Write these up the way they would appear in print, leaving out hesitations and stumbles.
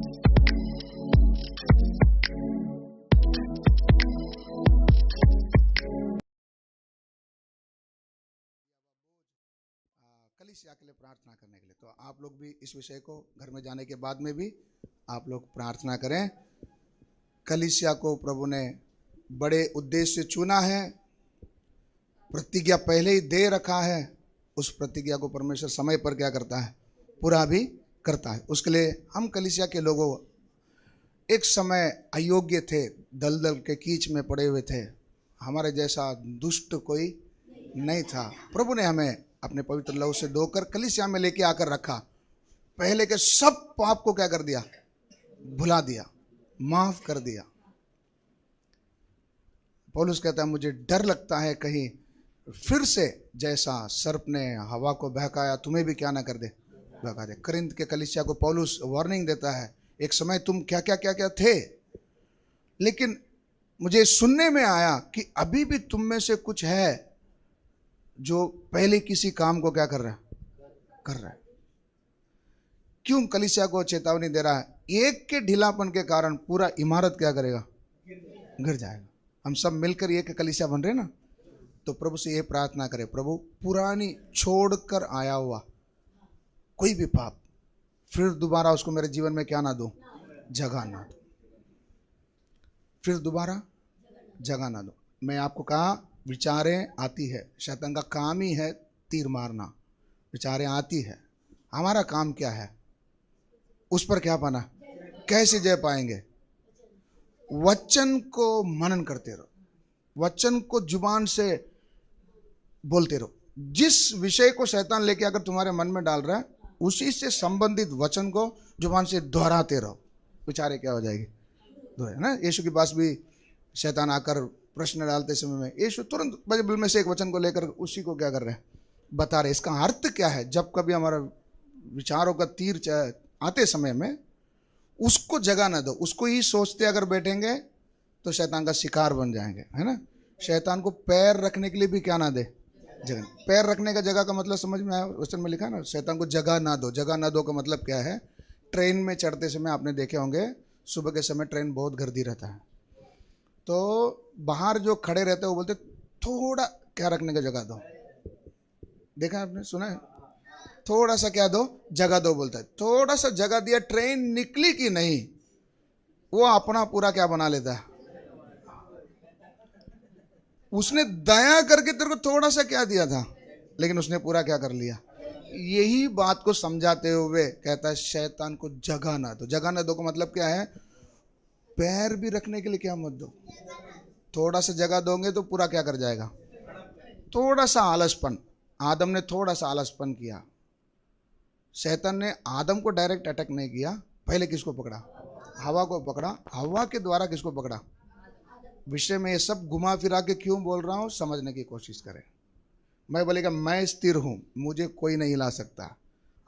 कलीसिया के लिए प्रार्थना करने के लिए, तो आप लोग भी इस विषय को घर में जाने के बाद में भी आप लोग प्रार्थना करें। कलीसिया को प्रभु ने बड़े उद्देश्य से चुना है, प्रतिज्ञा पहले ही दे रखा है, उस प्रतिज्ञा को परमेश्वर समय पर क्या करता है, पूरा भी करता है। उसके लिए हम कलीसिया के लोगों एक समय अयोग्य थे, दलदल के कीच में पड़े हुए थे, हमारे जैसा दुष्ट कोई नहीं था। प्रभु ने हमें अपने पवित्र लहू से धोकर कलीसिया में लेके आकर रखा, पहले के सब पाप को क्या कर दिया, भुला दिया, माफ कर दिया। पौलुस कहता है मुझे डर लगता है कहीं फिर से जैसा सर्प ने हवा को बहकाया तुम्हें भी क्या ना कर दे, बहका दे। करिन्थ के कलीसिया को पौलुस वार्निंग देता है, एक समय तुम क्या क्या क्या क्या थे, लेकिन मुझे सुनने में आया कि अभी भी तुम में से कुछ है जो पहले किसी काम को क्या कर रहा है। क्यों कलीसिया को चेतावनी दे रहा है? एक के ढीलापन के कारण पूरा इमारत क्या करेगा, गिर जाएगा। हम सब मिलकर एक कलीसिया बन रहे ना, तो प्रभु से ये प्रार्थना करें, प्रभु पुरानी छोड़कर आया हुआ कोई भी पाप फिर दोबारा उसको मेरे जीवन में क्या ना दो, जगह ना दो, फिर दोबारा जगह ना दो। मैं आपको कहा विचारें आती है, शैतान का काम ही है तीर मारना। विचारें आती है, हमारा काम क्या है, उस पर क्या पाना, कैसे जय पाएंगे? वचन को मनन करते रहो, वचन को जुबान से बोलते रहो। जिस विषय को शैतान लेके अगर तुम्हारे मन में डाल रहा है, उसी से संबंधित वचन को जुबान से दोहराते रहो, विचारे क्या हो जाएगी, है ना। यीशु के पास भी शैतान आकर प्रश्न डालते समय में यीशु तुरंत बाइबल में से एक वचन को लेकर उसी को क्या कर रहे हैं, बता रहे। इसका अर्थ क्या है? जब कभी हमारा विचारों का तीर आते समय में उसको जगह ना दो, उसको ही सोचते अगर बैठेंगे तो शैतान का शिकार बन जाएंगे, है ना। शैतान को पैर रखने के लिए भी क्या ना दे, जगह। पैर रखने का जगह का मतलब समझ में आया? वचन में लिखा ना, शैतान को जगह ना दो। जगह ना दो का मतलब क्या है? ट्रेन में चढ़ते समय आपने देखे होंगे, सुबह के समय ट्रेन बहुत गर्दी रहता है, तो बाहर जो खड़े रहते हैं वो बोलते थोड़ा क्या रखने का जगह दो। देखा आपने, सुना है? थोड़ा सा क्या दो, जगह दो बोलता है। थोड़ा सा जगह दिया, ट्रेन निकली कि नहीं, वो अपना पूरा क्या बना लेता है। उसने दया करके तेरे को थोड़ा सा क्या दिया था, लेकिन उसने पूरा क्या कर लिया। यही बात को समझाते हुए कहता है शैतान को जगह ना दो। जगह ना दो का मतलब क्या है? पैर भी रखने के लिए क्या मत दो। थोड़ा सा जगह दोगे तो पूरा क्या कर जाएगा। थोड़ा सा आलसपन, आदम ने थोड़ा सा आलसपन किया, शैतान ने आदम को डायरेक्ट अटैक नहीं किया, पहले किसको पकड़ा, हवा को पकड़ा। हवा के द्वारा किसको पकड़ा। विषय में ये सब घुमा फिरा के क्यों बोल रहा हूं, समझने की कोशिश करें। मैं बोलेगा मैं स्थिर हूं, मुझे कोई नहीं हिला सकता।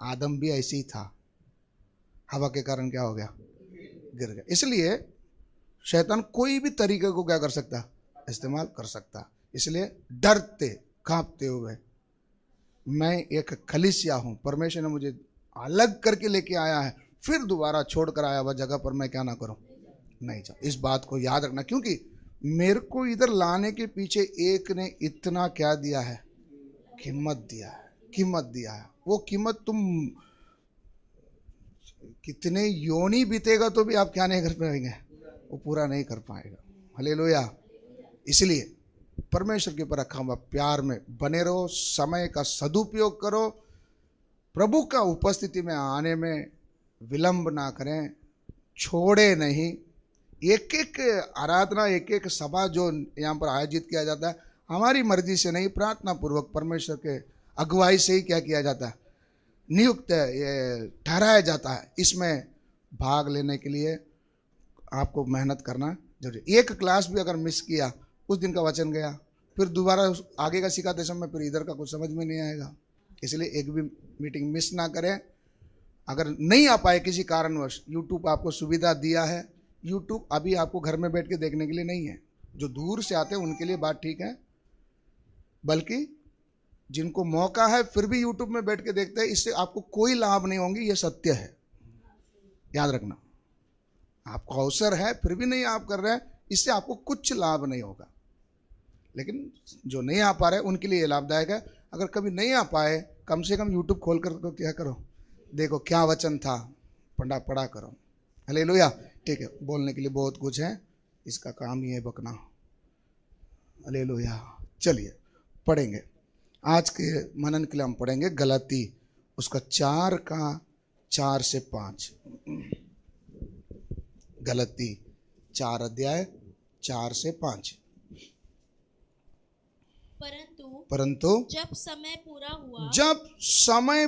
आदम भी ऐसे ही था, हवा के कारण क्या हो गया, गिर गया। इसलिए शैतान कोई भी तरीके को क्या कर सकता, इस्तेमाल कर सकता। इसलिए डरते कांपते हुए, मैं एक कलीसिया हूं, परमेश्वर ने मुझे अलग करके लेके आया है, फिर दोबारा छोड़ कर आया हुआ जगह पर मैं क्या ना करूं, नहीं जाऊं। इस बात को याद रखना, क्योंकि मेरे को इधर लाने के पीछे एक ने इतना क्या दिया है, कीमत दिया है, कीमत दिया है। वो कीमत तुम कितने योनी बीतेगा तो भी आप क्या नहीं कर पाएंगे, वो पूरा नहीं कर पाएगा। हालेलुया। इसलिए परमेश्वर के ऊपर रखा हुआ प्यार में बने रहो, समय का सदुपयोग करो, प्रभु का उपस्थिति में आने में विलंब ना करें, छोड़े नहीं। एक एक आराधना, एक एक सभा जो यहाँ पर आयोजित किया जाता है, हमारी मर्जी से नहीं, प्रार्थना पूर्वक परमेश्वर के अगुवाई से ही क्या किया जाता है, नियुक्त ये ठहराया जाता है। इसमें भाग लेने के लिए आपको मेहनत करना जरूरी। एक क्लास भी अगर मिस किया, उस दिन का वचन गया, फिर दोबारा आगे का सिखाते समय फिर इधर का कुछ समझ में नहीं आएगा। इसलिए एक भी मीटिंग मिस ना करें। अगर नहीं आ पाए किसी कारणवश, यूट्यूब आपको सुविधा दिया है। यूट्यूब अभी आपको घर में बैठ के देखने के लिए नहीं है, जो दूर से आते हैं उनके लिए बात ठीक है, बल्कि जिनको मौका है फिर भी यूट्यूब में बैठ के देखते हैं, इससे आपको कोई लाभ नहीं होंगे, ये सत्य है, याद रखना। आपको अवसर है फिर भी नहीं आप कर रहे हैं, इससे आपको कुछ लाभ नहीं होगा। लेकिन जो नहीं आ पा रहे उनके लिए लाभदायक है। अगर कभी नहीं आ पाए, कम से कम यूट्यूब खोल कर तो क्या करो, देखो क्या वचन था, पढ़ा करो। हालेलुया। ठीक है, बोलने के लिए बहुत कुछ है, इसका काम ही है बकना। हालेलुया। चलिए पढ़ेंगे, आज के मनन के लिए हम पढ़ेंगे गलाती उसका 4 से 5। गलाती 4 अध्याय 4 से 5। परंतु जब समय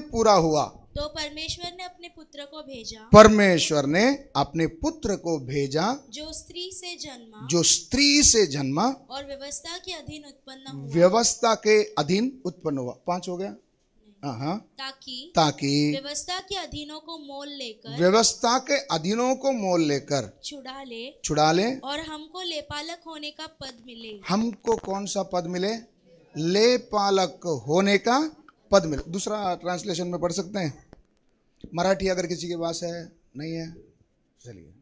पूरा हुआ तो परमेश्वर ने अपने पुत्र को भेजा, जो स्त्री से जन्मा और व्यवस्था के अधीन उत्पन्न हुआ। 5 हो गया। हाँ, ताकि व्यवस्था के अधीनों को मोल लेकर छुड़ा ले और हमको लेपालक होने का पद मिले। हमको कौन सा पद मिले? लेपालक होने का पद मिले। दूसरा ट्रांसलेशन में पढ़ सकते हैं, मराठी अगर किसी के पास है, नहीं है चलिए।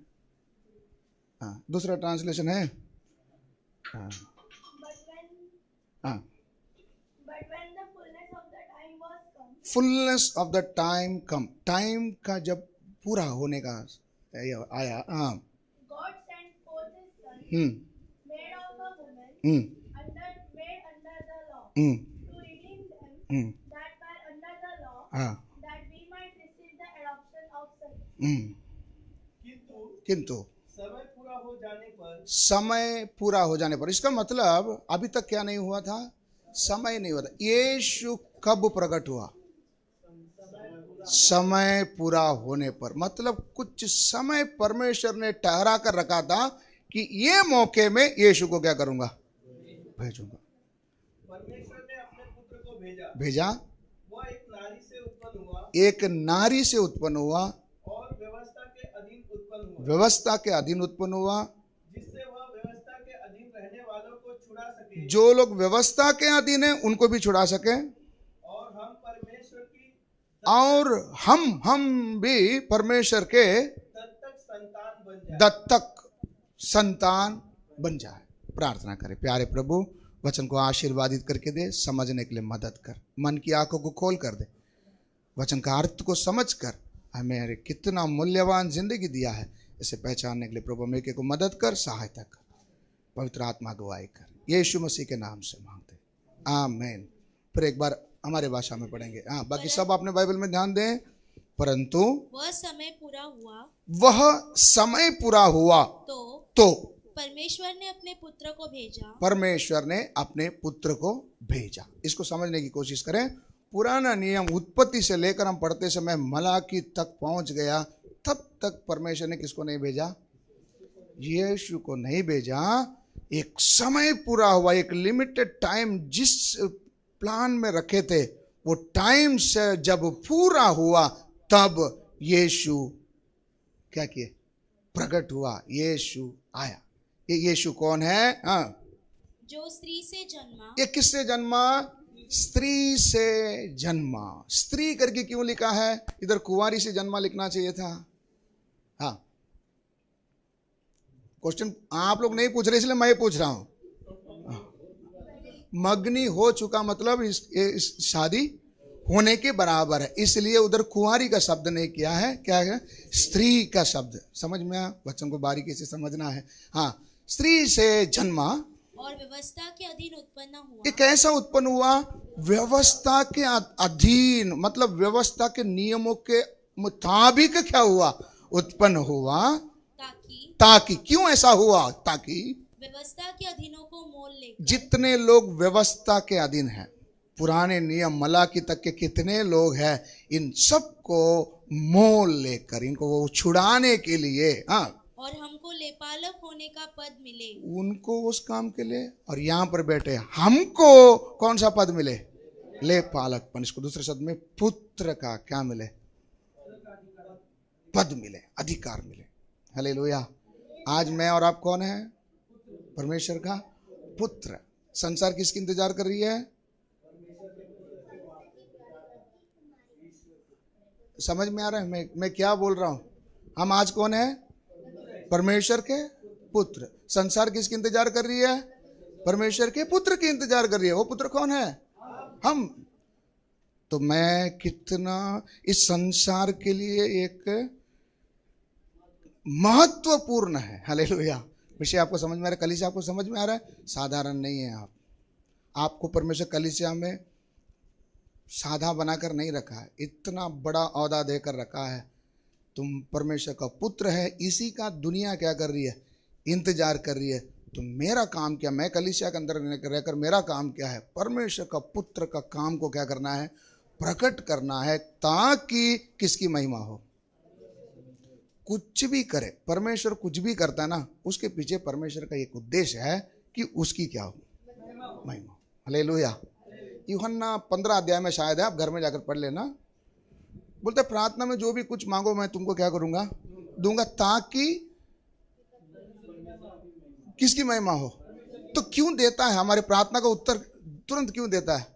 हाँ, दूसरा ट्रांसलेशन है। हाँ, हाँ, fullness of the time come, time का जब पूरा होने का आया। हाँ, किंतु समय पूरा हो जाने पर, इसका मतलब अभी तक क्या नहीं हुआ था? समय नहीं हुआ था। यीशु कब प्रकट हुआ? समय पूरा होने पर। मतलब कुछ समय परमेश्वर ने ठहरा कर रखा था कि ये मौके में यीशु को क्या करूंगा? भेजूंगा। परमेश्वर ने अपने पुत्र को भेजा। वह एक नारी से उत्पन्न हुआ और व्यवस्था के अधीन उत्पन्न हुआ, जिससे वह व्यवस्था के अधीन रहने वालों को छुड़ा सके। जो लोग व्यवस्था के अधीन हैं उनको भी छुड़ा सके। और हम भी परमेश्वर के दत्तक संतान बन जाए। प्रार्थना करें। प्यारे प्रभु, वचन को आशीर्वादित करके दे, समझने के लिए मदद कर, मन की आंखों को खोल कर दे, वचन का अर्थ को समझ कर हमें कितना मूल्यवान जिंदगी दिया है इसे पहचानने के लिए प्रभु मेरे को मदद कर, सहायता कर, पवित्र आत्मा गवाही कर, यीशु मसीह के नाम से मांगते, आमीन। फिर एक बार हमारे भाषा में पढ़ेंगे। हाँ, बाकी सब अपने बाइबल में ध्यान दें। परंतु वह समय पूरा हुआ तो परमेश्वर ने अपने पुत्र को भेजा। इसको समझने की कोशिश करें। पुराना नियम उत्पत्ति से लेकर हम पढ़ते समय मलाकी तक पहुंच गया, तब तक परमेश्वर ने किसको नहीं भेजा? यीशु को नहीं भेजा। एक समय पूरा हुआ, एक लिमिटेड टाइम जिस प्लान में रखे थे वो टाइम से जब पूरा हुआ तब यीशु क्या किए? प्रकट हुआ, यीशु आया। ये यीशु कौन है? हाँ, जो स्त्री से जन्मा। ये किससे जन्मा? स्त्री से जन्मा। स्त्री करके क्यों लिखा है? इधर कुंवारी से जन्मा लिखना चाहिए था। हाँ, क्वेश्चन आप लोग नहीं पूछ रहे इसलिए मैं पूछ रहा हूं। मग्नी हो चुका मतलब इस शादी होने के बराबर है, इसलिए उधर कुंवारी का शब्द नहीं किया है। क्या है? स्त्री का शब्द। समझ में आया? वचन को बारीकी से समझना है। हाँ, स्त्री से जन्मा और व्यवस्था के अधीन उत्पन्न हुआ। ये कैसा उत्पन्न हुआ? व्यवस्था के अधीन, मतलब व्यवस्था के नियमों के मुताबिक क्या हुआ? उत्पन्न हुआ। ताकि क्यों ऐसा हुआ? ताकि व्यवस्था के अधीनों को मोल लेकर, जितने लोग व्यवस्था के अधीन हैं, पुराने नियम मलाकी तक के कितने लोग हैं, इन सबको मोल लेकर, इनको वो छुड़ाने के लिए, हाँ, और हमको लेपालक होने का पद मिले, उनको उस काम के लिए। और यहाँ पर बैठे हमको कौन सा पद मिले? लेपालकपन। इसको दूसरे शब्द में पुत्र का क्या मिले? पद मिले, अधिकार मिले। हालेलुया। आज मैं और आप कौन है? परमेश्वर का पुत्र। संसार किसकी इंतजार कर रही है? समझ में आ रहा है मैं क्या बोल रहा हूं? हम आज कौन है? परमेश्वर के पुत्र। संसार किसकी इंतजार कर रही है? परमेश्वर के पुत्र की इंतजार कर रही है। वो पुत्र कौन है? हम। तो मैं कितना इस संसार के लिए एक महत्वपूर्ण है। हालेलुया। विषय आपको समझ में आ रहा है? कलीसिया आपको समझ में आ रहा है? साधारण नहीं है आप। आपको परमेश्वर कलीसिया में साधा बनाकर नहीं रखा है, इतना बड़ा औहदा देकर रखा है। तुम परमेश्वर का पुत्र है, इसी का दुनिया क्या कर रही है? इंतजार कर रही है। तो मेरा काम क्या? मैं कलीसिया के अंदर रहकर मेरा काम क्या है? परमेश्वर का पुत्र का काम को क्या करना है? प्रकट करना है, ताकि किसकी महिमा हो। कुछ भी करे परमेश्वर, कुछ भी करता है ना, उसके पीछे परमेश्वर का एक उद्देश्य है कि उसकी क्या हो? महिमा। हालेलुया। यूहन्ना 15 अध्याय में शायद है, आप घर में जाकर पढ़ लेना। बोलते प्रार्थना में जो भी कुछ मांगो मैं तुमको क्या करूंगा? दूंगा, ताकि किसकी महिमा हो। तो क्यों देता है? हमारे प्रार्थना का उत्तर तुरंत क्यों देता है?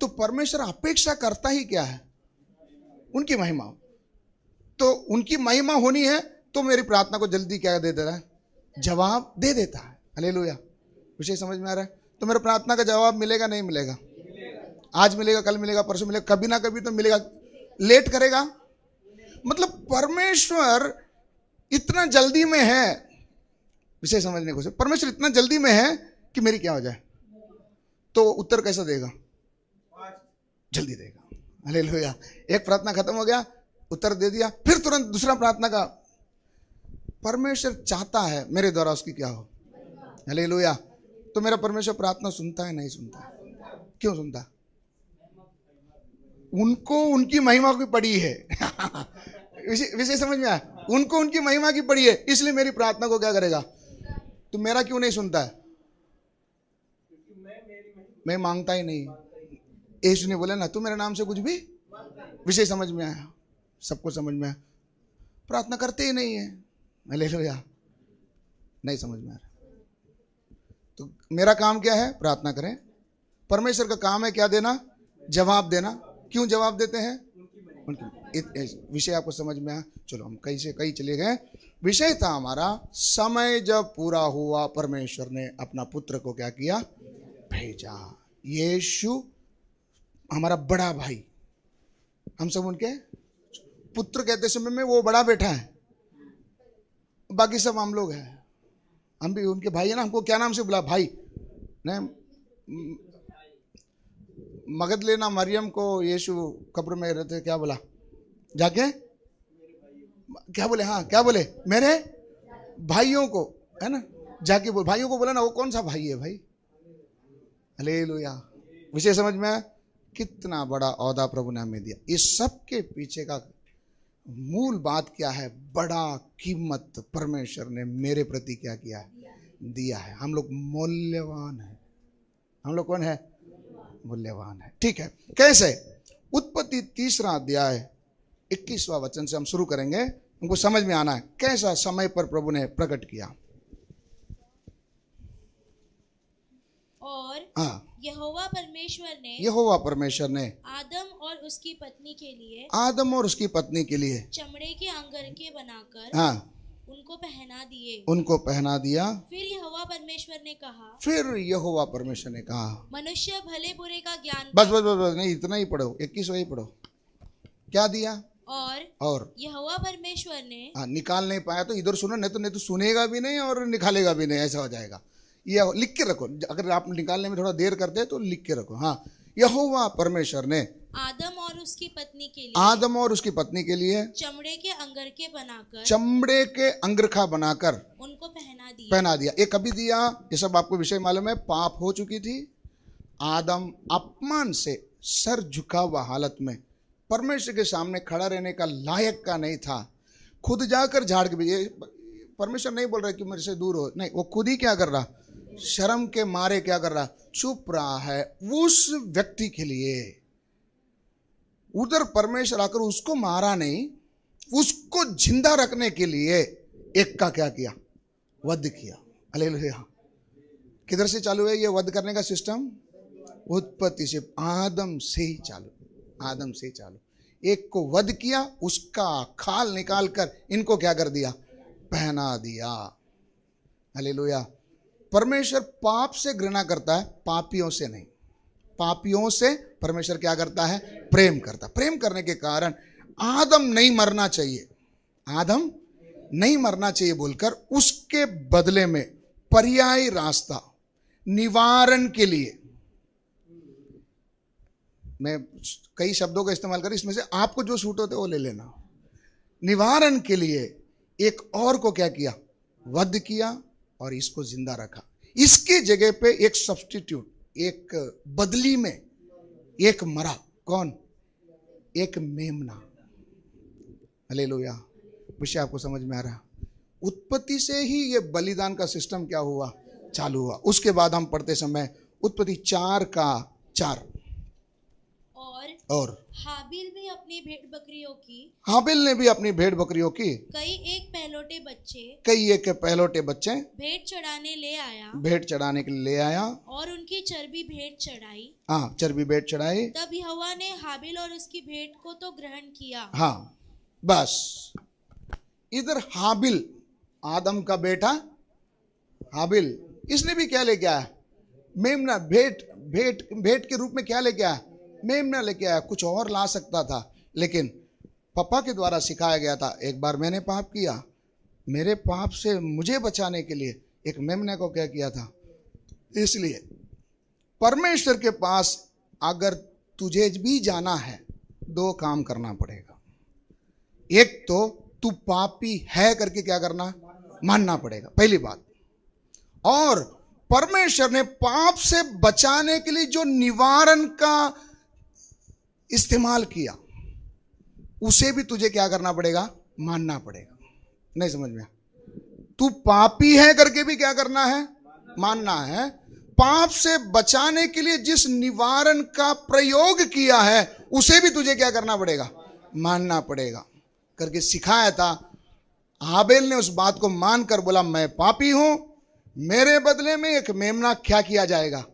तो परमेश्वर अपेक्षा करता ही क्या है? उनकी महिमा हो। तो उनकी महिमा होनी है तो मेरी प्रार्थना को जल्दी क्या दे देता है? जवाब दे देता है। हालेलुया। विषय समझ में आ रहा है? तो मेरे प्रार्थना का जवाब मिलेगा नहीं मिलेगा? आज मिलेगा, कल मिलेगा, परसों मिलेगा, कभी ना कभी तो मिलेगा। लेट करेगा? मतलब परमेश्वर इतना जल्दी में है। विषय समझने को, परमेश्वर इतना जल्दी में है कि मेरी क्या हो जाए। तो उत्तर कैसा देगा? जल्दी देगा। हालेलुया। एक प्रार्थना खत्म हो गया, उत्तर दे दिया, फिर तुरंत दूसरा प्रार्थना का। परमेश्वर चाहता है मेरे द्वारा उसकी क्या हो। हालेलुया। तो मेरा परमेश्वर प्रार्थना सुनता है नहीं सुनता? क्यों सुनता? उनको उनकी महिमा की पड़ी है। विषय समझ में आया? उनको उनकी महिमा की पड़ी है, इसलिए मेरी प्रार्थना को क्या करेगा? तो मेरा क्यों नहीं सुनता है? मैं मांगता ही नहीं। यीशु ने बोला ना, तू मेरे नाम से कुछ भी। विषय समझ में आया? सबको समझ में आया? प्रार्थना करते ही नहीं है। हालेलुया। नहीं समझ में आ रहा। तो मेरा काम क्या है? प्रार्थना करें। परमेश्वर का काम है क्या देना? जवाब देना। क्यों जवाब देते हैं? उनकी। विषय आपको समझ में आया? चलो हम कहीं से कहीं चले गए। विषय था हमारा, समय जब पूरा हुआ परमेश्वर ने अपना पुत्र को क्या किया? भेजा। यीशु हमारा बड़ा भाई, हम सब उनके पुत्र कहते समय में वो बड़ा बेटा है, बाकी सब हम लोग हैं। हम भी उनके भाई है ना। हमको क्या नाम से बुला? भाई। नहीं, मगध लेना मरियम को यीशु कब्र में रहते क्या बोला? जाके क्या बोले? हाँ क्या बोले? मेरे भाइयों को, है ना, जाके बोल। भाइयों को बोला ना। वो कौन सा भाई है भाई? हालेलुया। विषय समझ में? कितना बड़ा औहदा प्रभु ने हमें दिया। इस सब के पीछे का मूल बात क्या है? बड़ा कीमत परमेश्वर ने मेरे प्रति क्या किया है? दिया है। हम लोग मूल्यवान है। हम लोग कौन है? मूल्यवान है। ठीक है। कैसे? उत्पत्ति 3 अध्याय 21वां वचन से हम शुरू करेंगे। हमको समझ में आना है कैसा समय पर प्रभु ने प्रकट किया। और हाँ, यहोवा परमेश्वर ने आदम और उसकी पत्नी के लिए चमड़े के अंगरखे बनाकर हाँ उनको पहना दिया। फिर यहोवा परमेश्वर ने कहा, मनुष्य भले बुरे का ज्ञान बस नहीं, इतना ही पढ़ो, 21वां ही पढ़ो। क्या दिया? और यहोवा परमेश्वर ने निकाल नहीं पाया तो इधर सुनो, नहीं तो सुनेगा भी नहीं और निकालेगा भी नहीं, ऐसा हो जाएगा। ये लिख के रखो, अगर आप निकालने में थोड़ा देर करते हैं तो लिख के रखो। हाँ, यहोवा परमेश्वर ने आदम और उसकी पत्नी के लिए चमड़े के अंगरखा बनाकर उनको पहना दिया। ये कभी दिया? ये सब आपको विषय मालूम है। पाप हो चुकी थी, आदम अपमान से सर झुका हुआ हालत में परमेश्वर के सामने खड़ा रहने का लायक का नहीं था। खुद जाकर झाड़ के भेजे। परमेश्वर नहीं बोल रहा कि मेरे से दूर हो, नहीं, वो खुद ही क्या कर रहा? शर्म के मारे क्या कर रहा? चुप रहा है। उस व्यक्ति के लिए उधर परमेश्वर आकर उसको मारा नहीं, उसको जिंदा रखने के लिए एक का क्या किया? वध किया। हालेलुया। किधर से चालू है ये वध करने का सिस्टम? उत्पत्ति से, आदम से ही चालू। एक को वध किया, उसका खाल निकाल कर इनको क्या कर दिया? पहना दिया। हालेलुया। परमेश्वर पाप से घृणा करता है, पापियों से नहीं। पापियों से परमेश्वर क्या करता है? प्रेम करता। प्रेम करने के कारण आदम नहीं मरना चाहिए, आदम नहीं मरना चाहिए बोलकर उसके बदले में पर्यायी रास्ता, निवारण के लिए, मैं कई शब्दों का इस्तेमाल कर, इसमें से आपको जो सूट होते वो ले लेना। निवारण के लिए एक और को क्या किया? वध किया और इसको जिंदा रखा। इसकी जगह पे एक सब्स्टिट्यूट, एक बदली में एक मरा। कौन? एक मेमना। हालेलुया। विषय आपको समझ में आ रहा? उत्पत्ति से ही ये बलिदान का सिस्टम क्या हुआ? चालू हुआ। उसके बाद हम पढ़ते समय उत्पत्ति 4:4 और हाबिल भी अपनी भेड़ बकरियों की, हाबिल ने भी अपनी भेड़ बकरियों की कई एक पहलोटे बच्चे भेड़ चढ़ाने ले आया, भेड़ चढ़ाने के लिए ले आया और उनकी चर्बी भेड़ चढ़ाई। हाँ, चर्बी भेड़ चढ़ाई। तब यहोवा ने हाबिल और उसकी भेड़ को तो ग्रहण किया। हाँ, बस इधर हाबिल, आदम का बेटा हाबिल, इसने भी क्या लेके आया? मेमना, भेड़ के रूप में क्या लेके आया? मेमना लेके आया। कुछ और ला सकता था, लेकिन पापा के द्वारा सिखाया गया था, एक बार मैंने पाप किया, मेरे पाप से मुझे बचाने के लिए एक मेमने को क्या किया था। इसलिए परमेश्वर के पास अगर तुझे भी जाना है, दो काम करना पड़ेगा। एक तो तू पापी है करके क्या करना? मानना पड़ेगा, पहली बात। और परमेश्वर ने पाप से बचाने के लिए जो निवारण का इस्तेमाल किया, उसे भी तुझे क्या करना पड़ेगा? मानना पड़ेगा। नहीं समझ में? तू पापी है करके भी क्या करना है? मानना है। पाप से बचाने के लिए जिस निवारण का प्रयोग किया है, उसे भी तुझे क्या करना पड़ेगा? मानना पड़ेगा करके सिखाया था। हाबिल ने उस बात को मानकर बोला, मैं पापी हूं, मेरे बदले में एक मेमना क्या किया जाएगा?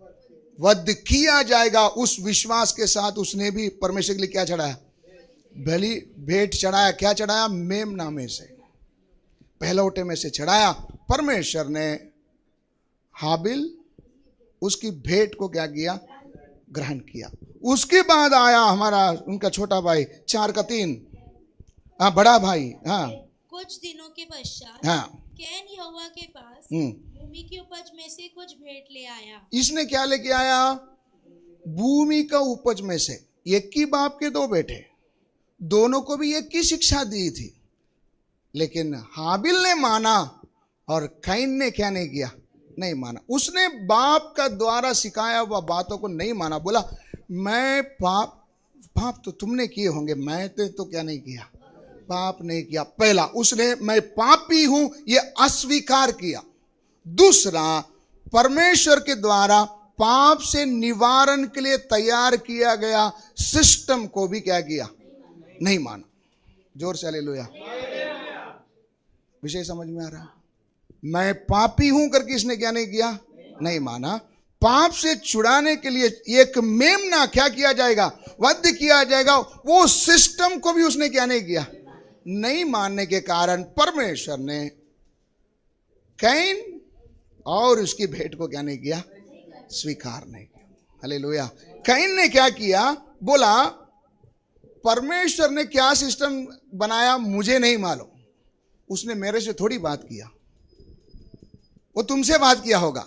वध किया जाएगा। उस विश्वास के साथ उसने भी परमेश्वर के लिए क्या चढ़ाया? बलि भेंट चढ़ाया। क्या चढ़ाया? मेमना में से, पहलौटे में से चढ़ाया। परमेश्वर ने हाबिल, उसकी भेंट को क्या किया? ग्रहण किया। उसके बाद आया हमारा उनका छोटा भाई 4:3, हाँ, बड़ा भाई। हाँ, कुछ दिनों के पश्चात हाँ, कैन यहोवा के पास भूमि की उपज में से कुछ भेंट ले आया। इसने क्या लेके आया? भूमि का उपज में से। एक ही बाप के दो बेटे, दोनों को भी एक ही शिक्षा दी थी, लेकिन हाबिल ने माना और कैन ने क्या नहीं किया? नहीं माना। उसने बाप का द्वारा सिखाया हुआ बातों को नहीं माना। बोला, मैं पाप तो तुमने किए होंगे, मैं तो क्या नहीं किया? पाप नहीं किया। पहला उसने मैं पापी हूं ये अस्वीकार किया। दूसरा, परमेश्वर के द्वारा पाप से निवारण के लिए तैयार किया गया सिस्टम को भी क्या किया? नहीं माना। जोर से हालेलुया। विषय समझ में आ रहा? मैं पापी हूं करके इसने क्या नहीं किया? नहीं माना। पाप से छुड़ाने के लिए एक मेमना क्या किया जाएगा? वध किया जाएगा। वो सिस्टम को भी उसने क्या नहीं किया? नहीं मानने के कारण परमेश्वर ने कैन और उसकी भेंट को क्या नहीं किया? स्वीकार नहीं किया। हालेलुया। कैन ने क्या किया? बोला, परमेश्वर ने क्या सिस्टम बनाया मुझे नहीं मालूम, उसने मेरे से थोड़ी बात किया, वो तुमसे बात किया होगा,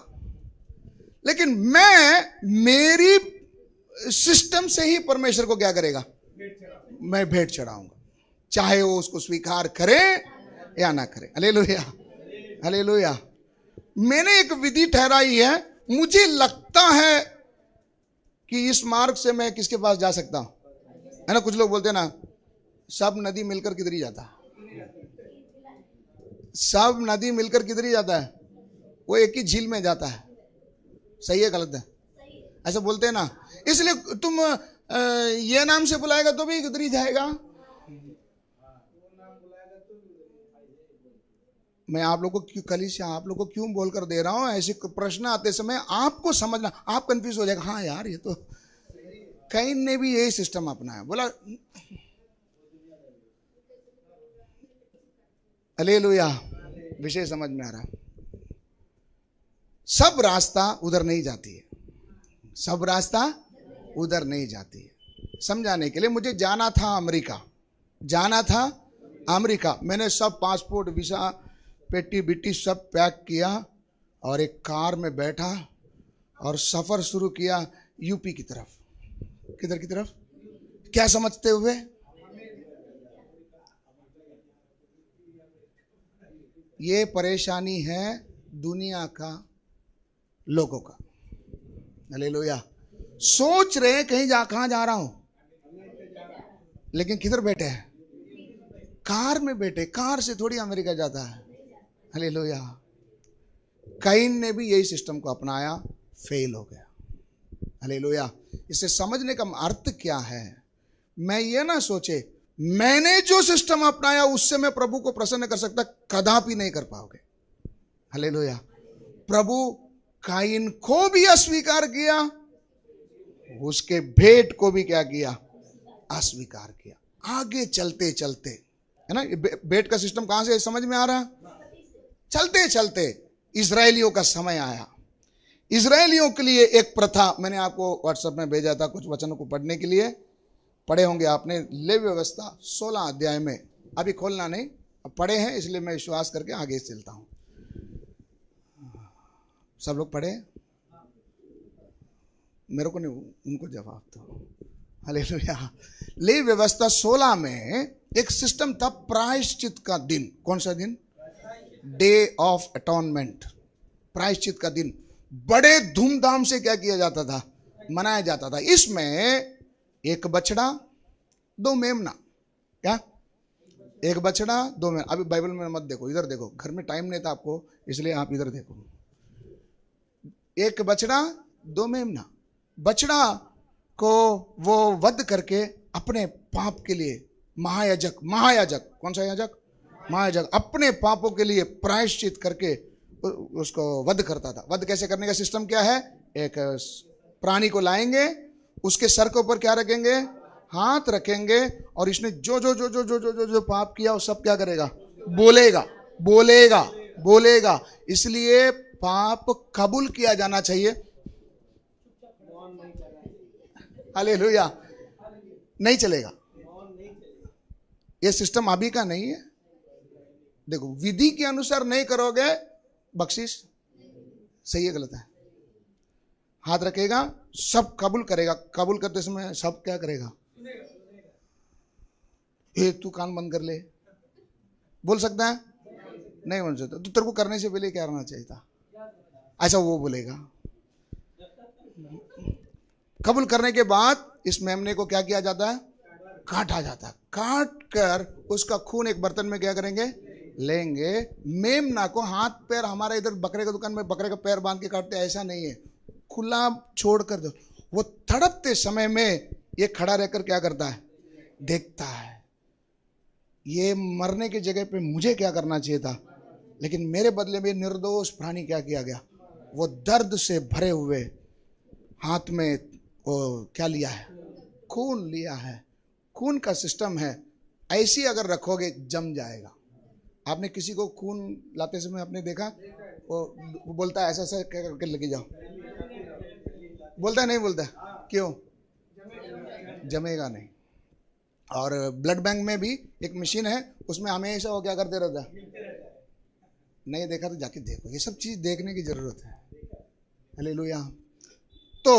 लेकिन मेरी सिस्टम से ही परमेश्वर को क्या करेगा? मैं भेंट चढ़ाऊंगा, चाहे वो उसको स्वीकार करे या ना करे। Hallelujah, hallelujah. मैंने एक विधि ठहराई है। मुझे लगता है कि इस मार्ग से मैं किसके पास जा सकता हूं, है ना? कुछ लोग बोलते हैं ना, सब नदी मिलकर किधर ही जाता है, सब नदी मिलकर किधर ही जाता है, वो एक ही झील में जाता है। सही है गलत है? ऐसा बोलते हैं ना। इसलिए तुम ये नाम से बुलाएगा तो भी किधर ही जाएगा। मैं आप लोगों को कलीसिया आप लोगों को क्यों बोलकर दे रहा हूं, ऐसे प्रश्न आते समय आपको समझना, आप कंफ्यूज हो जाएगा। हाँ यार, ये तो कैन ने भी यही सिस्टम अपनाया। बोला हालेलुया। विषय समझ में आ रहा? सब रास्ता उधर नहीं जाती है, सब रास्ता उधर नहीं जाती है। समझाने के लिए, मुझे जाना था अमेरिका, जाना था अमेरिका। मैंने सब पासपोर्ट, वीसा, पेटी बिट्टी सब पैक किया और एक कार में बैठा और सफर शुरू किया यूपी की तरफ। किधर की तरफ? क्या समझते हुए? ये परेशानी है दुनिया का लोगों का। हालेलुया। सोच रहे कहीं कहां जा रहा हूं, लेकिन किधर बैठे हैं? कार में बैठे। कार से थोड़ी अमेरिका जाता है। हालेलुया। काइन ने भी यही सिस्टम को अपनाया, फेल हो गया। हालेलुया। इसे समझने का अर्थ क्या है? मैं ये ना सोचे मैंने जो सिस्टम अपनाया उससे मैं प्रभु को प्रसन्न कर सकता, कदापि नहीं कर पाओगे। हालेलुया। प्रभु काइन को भी अस्वीकार किया, उसके भेंट को भी क्या किया? अस्वीकार किया। आगे चलते चलते, है ना, भेंट का सिस्टम कहां से समझ में आ रहा? चलते चलते इजरायलियों का समय आया। इजरायलियों के लिए एक प्रथा, मैंने आपको व्हाट्सएप में भेजा था कुछ वचनों को पढ़ने के लिए, पढ़े होंगे आपने। लेवी व्यवस्था 16 अध्याय में, अभी खोलना नहीं, अब पढ़े हैं इसलिए मैं विश्वास करके आगे चलता हूं। सब लोग पढ़े? मेरे को नहीं, उनको जवाब दो। हालेलुया। लेवी व्यवस्था 16 में एक सिस्टम था, प्रायश्चित का दिन। कौन सा दिन? डे ऑफ अटॉनमेंट, प्रायश्चित का दिन। बड़े धूमधाम से क्या किया जाता था? मनाया जाता था। इसमें एक बछड़ा, 2 मेमना। क्या? एक बछड़ा, 2 मेमना। अभी बाइबल में मत देखो, इधर देखो, घर में टाइम नहीं था आपको इसलिए आप इधर देखो। एक बछड़ा, 2 मेमना। बछड़ा को वो वध करके अपने पाप के लिए महायाजक, महायाजक, कौन सा याजक? महायाजक, अपने पापों के लिए प्रायश्चित करके उसको वध करता था। वध कैसे करने का सिस्टम क्या है? एक प्राणी को लाएंगे, उसके सर के ऊपर क्या रखेंगे? हाथ रखेंगे, और इसने जो जो जो जो जो जो जो जो पाप किया वो सब क्या करेगा? बोलेगा, बोलेगा, बोलेगा। इसलिए पाप कबूल किया जाना चाहिए। हालेलुया। नहीं चलेगा। ये सिस्टम अभी का नहीं है। देखो, विधि के अनुसार नहीं करोगे, बख्शिश। सही है गलत है? हाथ रखेगा, सब कबूल करेगा। कबूल करते समय सब क्या करेगा? तू कान बंद कर ले, बोल सकता है? नहीं बोल सकता। तो तेरे को करने से पहले क्या रहना चाहिए था? ऐसा वो बोलेगा। कबूल करने के बाद इस मेमने को क्या किया जाता है? काटा जाता है। काट कर उसका खून एक बर्तन में क्या करेंगे? लेंगे। मेमना को हाथ पैर, हमारे इधर बकरे की दुकान में बकरे का पैर बांध के काटते, ऐसा नहीं है, खुला छोड़ कर दो। वो तड़पते समय में ये खड़ा रहकर क्या करता है? देखता है। ये मरने की जगह पे मुझे क्या करना चाहिए था, लेकिन मेरे बदले में निर्दोष प्राणी क्या किया गया? वो दर्द से भरे हुए हाथ में वो क्या लिया है? खून लिया है। खून का सिस्टम है, ऐसी अगर रखोगे जम जाएगा। आपने किसी को खून लाते समय आपने देखा? वो बोलता है ऐसा ऐसा करके लेके जाओ, बोलता है? नहीं बोलता। क्यों? जमेगा नहीं। और ब्लड बैंक में भी एक मशीन है, उसमें हमेशा वो क्या करते रहता है? नहीं देखा तो जाके देखो, ये सब चीज देखने की जरूरत है। हालेलुया। तो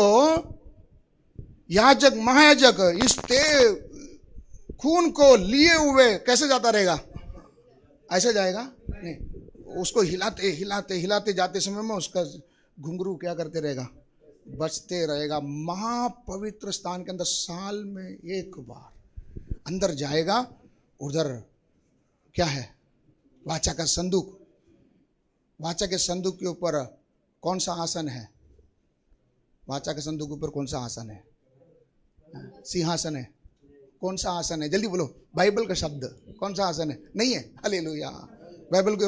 याजक, महायाजक इस खून को लिए हुए कैसे जाता रहेगा? ऐसे जाएगा? नहीं, उसको हिलाते हिलाते हिलाते जाते समय में उसका घुंघरू क्या करते रहेगा? बचते रहेगा। महापवित्र स्थान के अंदर साल में एक बार अंदर जाएगा। उधर क्या है? वाचा का संदूक। वाचा के संदूक के ऊपर कौन सा आसन है? वाचा के संदूक के ऊपर कौन सा आसन है? सिंहासन है। कौन सा आसन है? जल्दी बोलो। बाइबल का शब्द कौन सा आसन है? नहीं है। हालेलुया। बाइबल के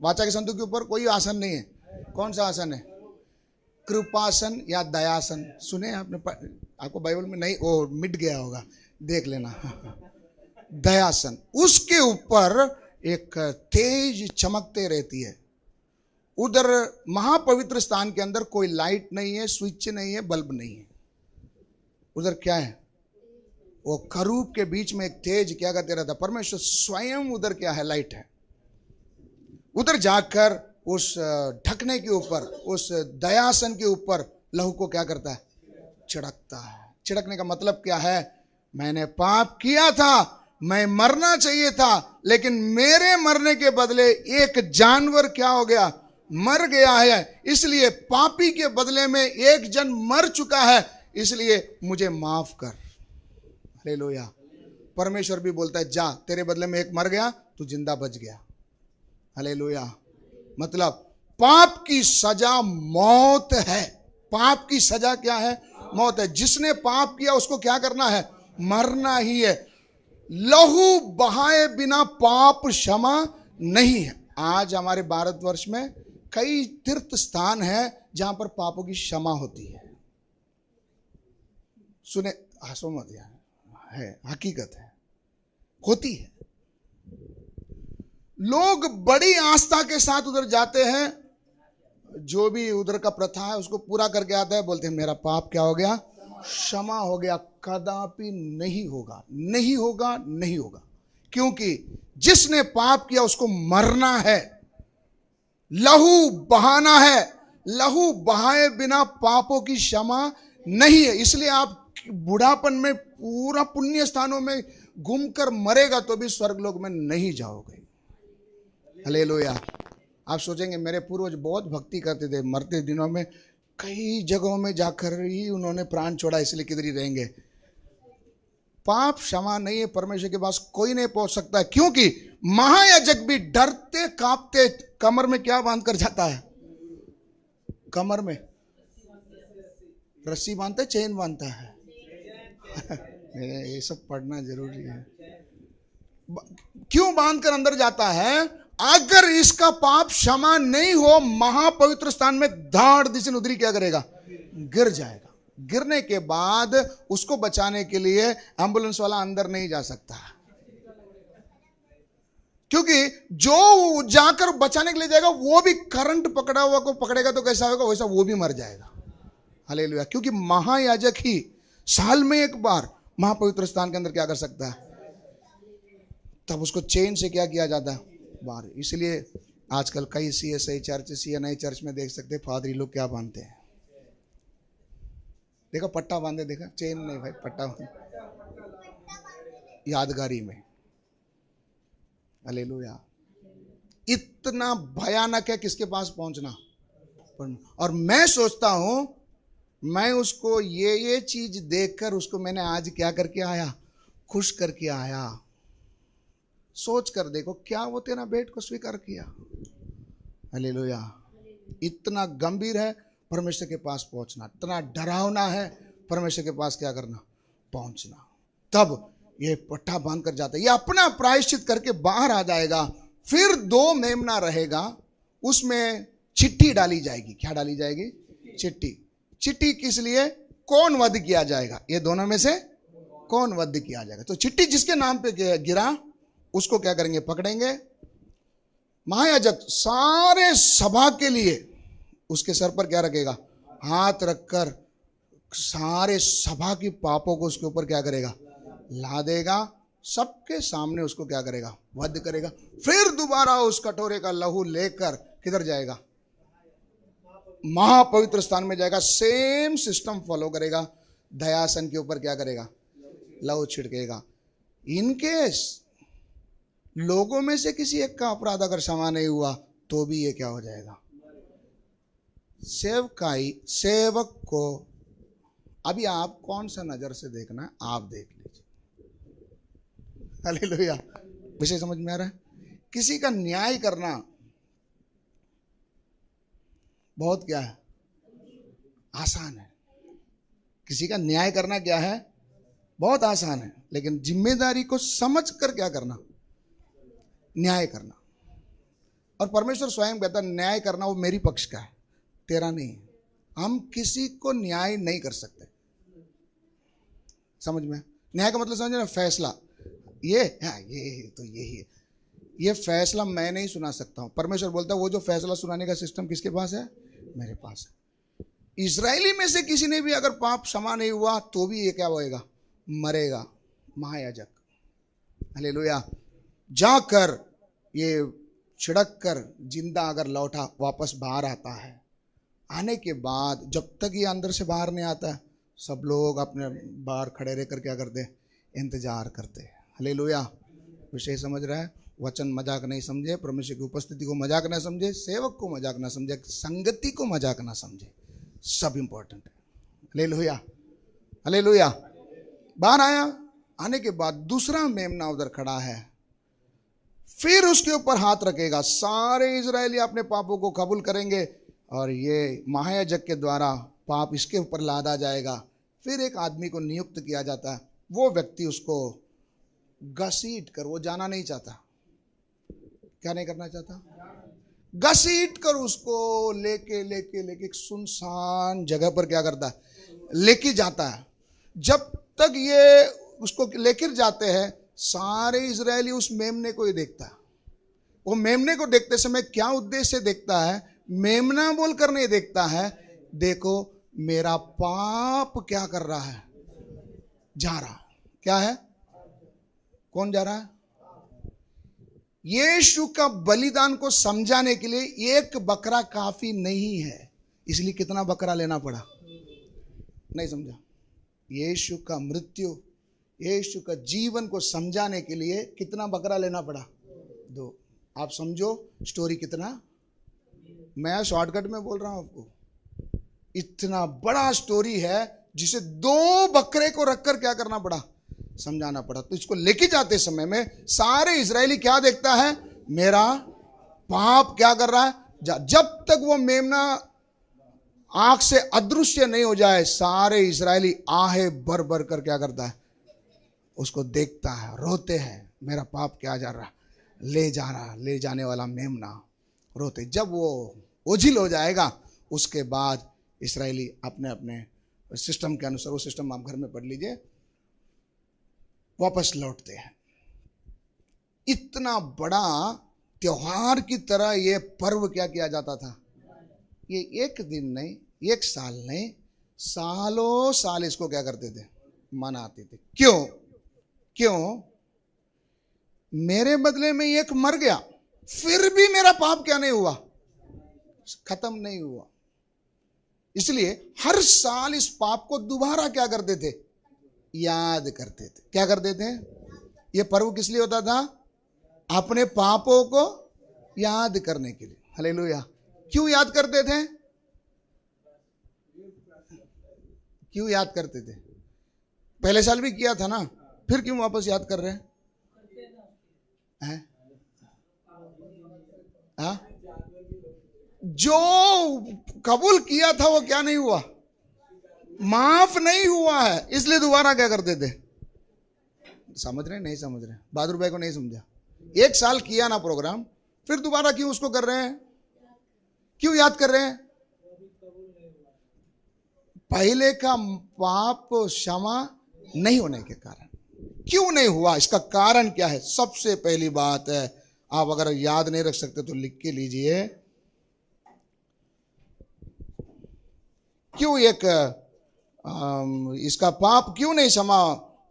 वाचा के संदूक के ऊपर कोई आसन नहीं है। कौन सा आसन है? कृपासन या दयासन। सुने आपने? आपको बाइबल में नहीं, वो मिट गया होगा, देख लेना। दयासन। उसके ऊपर एक तेज चमकते रहती है। उधर महापवित्र स्थान के अंदर कोई लाइट नहीं है, स्विच नहीं है, बल्ब नहीं है। उधर क्या है? वो करूब के बीच में एक तेज क्या करते रहता, परमेश्वर स्वयं उधर क्या है? लाइट है। उधर जाकर उस ढकने के ऊपर, उस दयासन के ऊपर लहू को क्या करता है? छिड़कता है। छिड़कने का मतलब क्या है? मैंने पाप किया था, मैं मरना चाहिए था, लेकिन मेरे मरने के बदले एक जानवर क्या हो गया? मर गया है। इसलिए पापी के बदले में एक जन मर चुका है, इसलिए मुझे माफ कर। हालेलुया। परमेश्वर भी बोलता है, जा, तेरे बदले में एक मर गया, तू जिंदा बच गया। हालेलुया। मतलब पाप की सजा मौत है। पाप की सजा क्या है? मौत है। जिसने पाप किया उसको क्या करना है? मरना ही है। लहू बहाए बिना पाप क्षमा नहीं है। आज हमारे भारतवर्ष में कई तीर्थ स्थान हैं जहां पर पापों की क्षमा होती है। सुने, हंसो मत यार, है हकीकत है, होती है। लोग बड़ी आस्था के साथ उधर जाते हैं, जो भी उधर का प्रथा है उसको पूरा करके आता है, बोलते हैं मेरा पाप क्या हो गया? क्षमा हो गया। कदापि नहीं होगा, नहीं होगा, नहीं होगा। क्योंकि जिसने पाप किया उसको मरना है, लहू बहाना है। लहू बहाए बिना पापों की क्षमा नहीं है। इसलिए आप बुढ़ापन में पूरा पुण्य स्थानों में घूमकर मरेगा तो भी स्वर्गलोक में नहीं जाओगे। हालेलुया। आप सोचेंगे मेरे पूर्वज बहुत भक्ति करते थे, मरते दिनों में कई जगहों में जाकर ही उन्होंने प्राण छोड़ा, इसलिए किधर ही रहेंगे। पाप क्षमा नहीं है, परमेश्वर के पास कोई नहीं पहुंच सकता, क्योंकि महायाजक भी डरते कांपते कमर में क्या बांध कर जाता है? कमर में रस्सी बांधता है, चेन बांधता है। ये सब पढ़ना जरूरी है। क्यों बांध कर अंदर जाता है? अगर इसका पाप क्षमा नहीं हो, महापवित्र स्थान में धाड़ दिशन उधरी क्या करेगा? गिर जाएगा। गिरने के बाद उसको बचाने के लिए एम्बुलेंस वाला अंदर नहीं जा सकता, क्योंकि जो जाकर बचाने के लिए जाएगा वो भी करंट पकड़ा हुआ को पकड़ेगा तो कैसा होगा? वैसा वो भी मर जाएगा। हालेलुया। क्योंकि महायाजक ही साल में एक बार महापवित्र स्थान के अंदर क्या कर सकता है? तब उसको चेन से क्या किया जाता है? बाहर। इसलिए आजकल कई CSI चर्च, CNI चर्च में देख सकते पादरी लोग क्या बांधते हैं। देखो पट्टा बांधे, देखा? चेन नहीं भाई, पट्टा बांधे यादगारी में। हालेलुया। इतना भयानक है किसके पास पहुंचना। और मैं सोचता हूं, मैं उसको ये चीज देखकर उसको मैंने आज क्या करके आया? खुश करके आया। सोच कर देखो, क्या वो तेरा भेंट को स्वीकार किया? हालेलुया। इतना गंभीर है परमेश्वर के पास पहुंचना, इतना डरावना है परमेश्वर के पास क्या करना? पहुंचना। तब ये पट्टा बांध कर जाता है, ये अपना प्रायश्चित करके बाहर आ जाएगा। फिर 2 मेमना रहेगा, उसमें चिट्ठी डाली जाएगी। क्या डाली जाएगी? चिट्ठी। चिट्ठी किस लिए? कौन वध किया जाएगा? ये दोनों में से कौन वध किया जाएगा? तो चिट्ठी जिसके नाम पे गिरा उसको क्या करेंगे? पकड़ेंगे। महायाजक सारे सभा के लिए उसके सर पर क्या रखेगा? हाथ रखकर सारे सभा की पापों को उसके ऊपर क्या करेगा? ला देगा। सबके सामने उसको क्या करेगा? वध करेगा। फिर दोबारा उस कटोरे का लहू लेकर किधर जाएगा? महापवित्र स्थान में जाएगा। सेम सिस्टम फॉलो करेगा। दयासन के ऊपर क्या करेगा? लहू छिड़केगा। इनकेस लोगों में से किसी एक का अपराध अगर क्षमा नहीं हुआ तो भी ये क्या हो जाएगा? सेवक को अभी आप कौन सा नजर से देखना है आप देख लीजिए। हालेलुया। विषय समझ में आ रहा है? किसी का न्याय करना बहुत क्या है? आसान है। किसी का न्याय करना क्या है? बहुत आसान है। लेकिन जिम्मेदारी को समझ कर क्या करना? न्याय करना। और परमेश्वर स्वयं कहता न्याय करना वो मेरी पक्ष का है, तेरा नहीं है। हम किसी को न्याय नहीं कर सकते। समझ में? न्याय का मतलब समझ ना, फैसला ये तो यही है, ये फैसला मैं नहीं सुना सकता हूँ। परमेश्वर बोलता है वो जो फैसला सुनाने का सिस्टम किसके पास है? मेरे पास है। इजरायली में से किसी ने भी अगर पाप क्षमा नहीं हुआ तो भी ये क्या होएगा? मरेगा। महायाजक, हालेलुया, जाकर ये छिड़क कर जिंदा अगर लौटा वापस बाहर आता है, आने के बाद जब तक ये अंदर से बाहर नहीं आता, सब लोग अपने बाहर खड़े रहकर क्या करते? इंतजार करते। हालेलुया। विषय समझ रहा है? वचन मजाक नहीं समझे, परमेश्वर की उपस्थिति को मजाक ना समझे, सेवक को मजाक ना समझे, संगति को मजाक ना समझे, सब इंपॉर्टेंट है। Hallelujah, hallelujah. बाहर आया, आने के बाद दूसरा मेमना उधर खड़ा है, फिर उसके ऊपर हाथ रखेगा। सारे इजरायली अपने पापों को कबूल करेंगे और ये महायाजक के द्वारा पाप इसके ऊपर लादा जाएगा। फिर एक आदमी को नियुक्त किया जाता है, वो व्यक्ति उसको घसीट कर, वो जाना नहीं चाहता, क्या नहीं करना चाहता? घसीट कर उसको लेके लेके लेके एक सुनसान जगह पर क्या करता है? लेके जाता है। जब तक ये उसको लेकर जाते हैं, सारे इजरायली उस मेमने को ही देखता है। वो मेमने को देखते समय क्या उद्देश्य से देखता है? मेमना बोलकर नहीं देखता है, देखो मेरा पाप क्या कर रहा है? जा रहा। क्या है? कौन जा रहा है? यीशु का बलिदान को समझाने के लिए एक बकरा काफी नहीं है, इसलिए कितना बकरा लेना पड़ा? नहीं समझा? यीशु का मृत्यु, यीशु का जीवन को समझाने के लिए कितना बकरा लेना पड़ा? 2। आप समझो स्टोरी कितना, मैं शॉर्टकट में बोल रहा हूं आपको, इतना बड़ा स्टोरी है जिसे 2 बकरे को रखकर क्या करना पड़ा? समझाना पड़ा। तो इसको लेके जाते समय में सारे इजरायली क्या देखता है? मेरा पाप क्या कर रहा है? जब तक वो मेमना आंख से अदृश्य नहीं हो जाए, सारे इजरायली आहे भर भर कर क्या करता है? उसको देखता है, रोते हैं, मेरा पाप क्या जा रहा? ले जा रहा, ले जाने वाला मेमना, रोते। जब वो ओझिल हो जाएगा, उसके बाद इस्राएली अपने अपने सिस्टम के अनुसार, वो सिस्टम आप घर में पढ़ लीजिए, वापस लौटते हैं। इतना बड़ा त्योहार की तरह ये पर्व क्या किया जाता था? ये एक दिन नहीं, एक साल नहीं, सालों साल इसको क्या करते थे? मनाते थे। क्यों? क्यों? मेरे बदले में एक मर गया, फिर भी मेरा पाप क्या नहीं हुआ? खत्म नहीं हुआ। इसलिए हर साल इस पाप को दोबारा क्या करते थे? याद करते थे। क्या करते थे? यह पर्व किस लिए होता था? अपने पापों को याद करने के लिए। हालेलुया। क्यों याद करते थे? क्यों याद करते थे? पहले साल भी किया था ना, फिर क्यों वापस याद कर रहे हैं? जो कबूल किया था वो क्या नहीं हुआ? माफ नहीं हुआ है, इसलिए दोबारा क्या करते थे? समझ रहे? नहीं समझ रहे? बहादुर भाई को नहीं समझा। एक साल किया ना प्रोग्राम, फिर दोबारा क्यों उसको कर रहे हैं? क्यों याद कर रहे हैं? पहले का पाप क्षमा नहीं होने के कारण। क्यों नहीं हुआ? इसका कारण क्या है? सबसे पहली बात है, आप अगर याद नहीं रख सकते तो लिख के लीजिए। क्यों एक इसका पाप क्यों नहीं क्षमा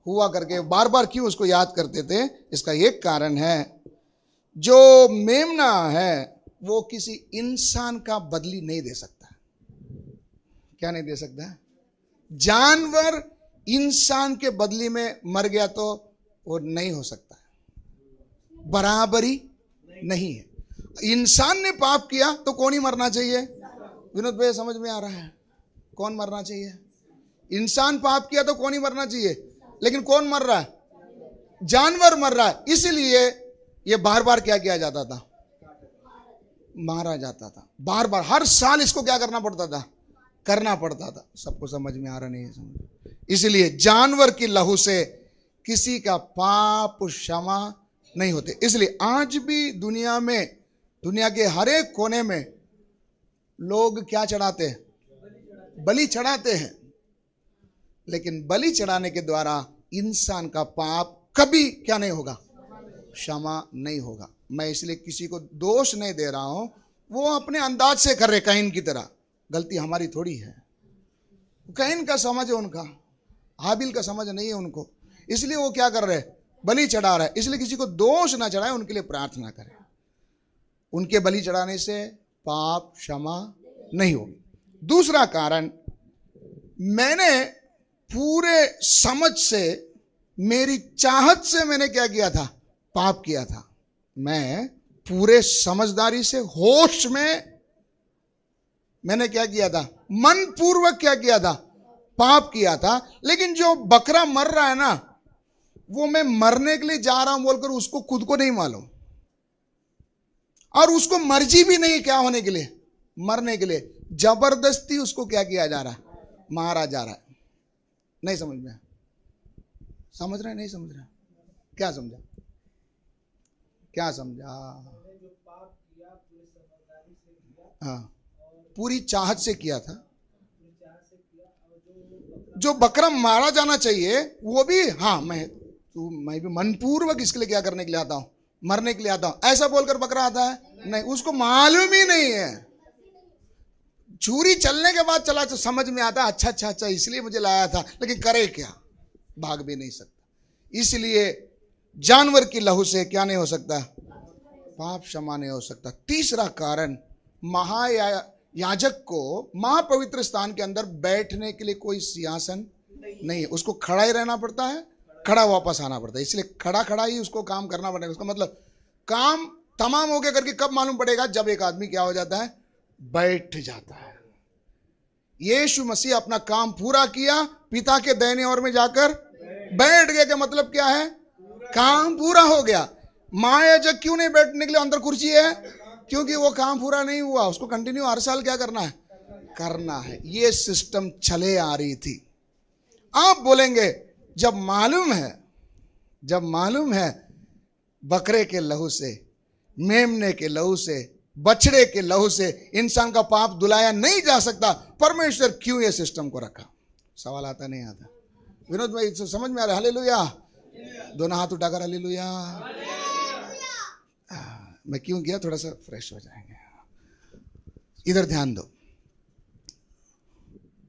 हुआ करके बार बार क्यों उसको याद करते थे? इसका एक कारण है, जो मेमना है वो किसी इंसान का बदली नहीं दे सकता। क्या नहीं दे सकता? जानवर इंसान के बदली में मर गया तो वो नहीं हो सकता, बराबरी नहीं है। इंसान ने पाप किया तो कौन ही मरना चाहिए? विनोद भाई समझ में आ रहा है? कौन मरना चाहिए? इंसान पाप किया तो कौन ही मरना चाहिए, लेकिन कौन मर रहा है? जानवर मर रहा है। इसलिए ये बार बार क्या किया जाता था? मारा जाता था। बार बार हर साल इसको क्या करना पड़ता था? करना पड़ता था। सबको समझ में आ रहा नहीं है? समझ। इसलिए जानवर की लहू से किसी का पाप क्षमा नहीं होते। इसलिए आज भी दुनिया में, दुनिया के हर एक कोने में लोग क्या चढ़ाते हैं? बलि चढ़ाते हैं। लेकिन बलि चढ़ाने के द्वारा इंसान का पाप कभी क्या नहीं होगा? क्षमा नहीं होगा। मैं इसलिए किसी को दोष नहीं दे रहा हूं, वो अपने अंदाज से कर रहे कैन की तरह, गलती हमारी थोड़ी है। कैन का समझ है उनका, हाबिल का समझ नहीं है उनको, इसलिए वो क्या कर रहे, बलि चढ़ा रहा है। इसलिए किसी को दोष ना चढ़ाए, उनके लिए प्रार्थना करें। उनके बलि चढ़ाने से पाप क्षमा नहीं होगी। दूसरा कारण, मैंने पूरे समझ से, मेरी चाहत से मैंने क्या किया था, पाप किया था। मैं पूरे समझदारी से, होश में मैंने क्या किया था, मन पूर्वक क्या किया था, पाप किया था। लेकिन जो बकरा मर रहा है ना, वो मैं मरने के लिए जा रहा हूं बोलकर उसको खुद को नहीं मालूम, और उसको मर्जी भी नहीं क्या होने के लिए, मरने के लिए। जबरदस्ती उसको क्या किया जा रहा है, मारा जा रहा है। नहीं समझ में, समझ रहे, नहीं समझ रहे, क्या समझा, क्या समझा? हाँ, पूरी चाहत से किया था। जो बकरा मारा जाना चाहिए वो भी, हाँ मैं भी मनपूर्वक इसके लिए क्या करने के लिए आता हूं, मरने के लिए आता हूं, ऐसा बोलकर बकरा आता है? नहीं, उसको मालूम ही नहीं है। छुरी चलने के बाद चला तो समझ में आता, अच्छा अच्छा अच्छा इसलिए मुझे लाया था, लेकिन करे क्या, भाग भी नहीं सकता। इसलिए जानवर की लहू से क्या नहीं हो सकता, पाप क्षमा नहीं हो सकता। तीसरा कारण, महायाजक को महापवित्र स्थान के अंदर बैठने के लिए कोई सिंहासन नहीं है, उसको खड़ा ही रहना पड़ता है, खड़ा वापस आना पड़ता है। इसलिए खड़ा खड़ा ही उसको काम करना पड़ेगा। उसका मतलब काम तमाम हो गया करके कब मालूम पड़ेगा, जब एक आदमी क्या हो जाता है, बैठ जाता है। यीशु मसीह अपना काम पूरा किया, पिता के दाहिने ओर में जाकर बैठ गए। का मतलब क्या है, काम पूरा हो गया। महायाजक क्यों नहीं बैठने के लिए अंदर कुर्सी है, क्योंकि वो काम पूरा नहीं हुआ, उसको कंटिन्यू हर साल क्या करना है, करना है। ये सिस्टम चले आ रही थी। आप बोलेंगे जब मालूम है बकरे के लहू से, मेमने के लहू से, बछड़े के लहू से इंसान का पाप धुलाया नहीं जा सकता, परमेश्वर क्यों ये सिस्टम को रखा? सवाल आता नहीं आता? विनोद भाई समझ में आ रहा है? हालेलुया, दोनों हाथ उठाकर हालेलुया। मैं क्यों किया, थोड़ा सा फ्रेश हो जाएंगे। इधर ध्यान दो,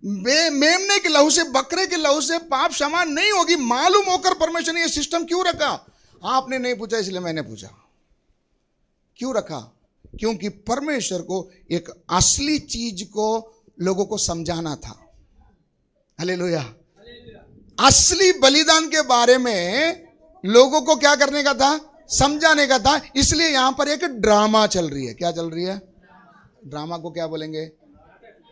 मेमने के लहू से, बकरे के लहू से पाप क्षमा नहीं होगी, मालूम होकर परमेश्वर ने यह सिस्टम क्यों रखा? आपने नहीं पूछा, इसलिए मैंने पूछा। क्यों रखा? क्योंकि परमेश्वर को एक असली चीज को लोगों को समझाना था। हालेलुया। असली बलिदान के बारे में लोगों को क्या करने का था, समझाने का था। इसलिए यहां पर एक ड्रामा चल रही है। क्या चल रही है? ड्रामा को क्या बोलेंगे?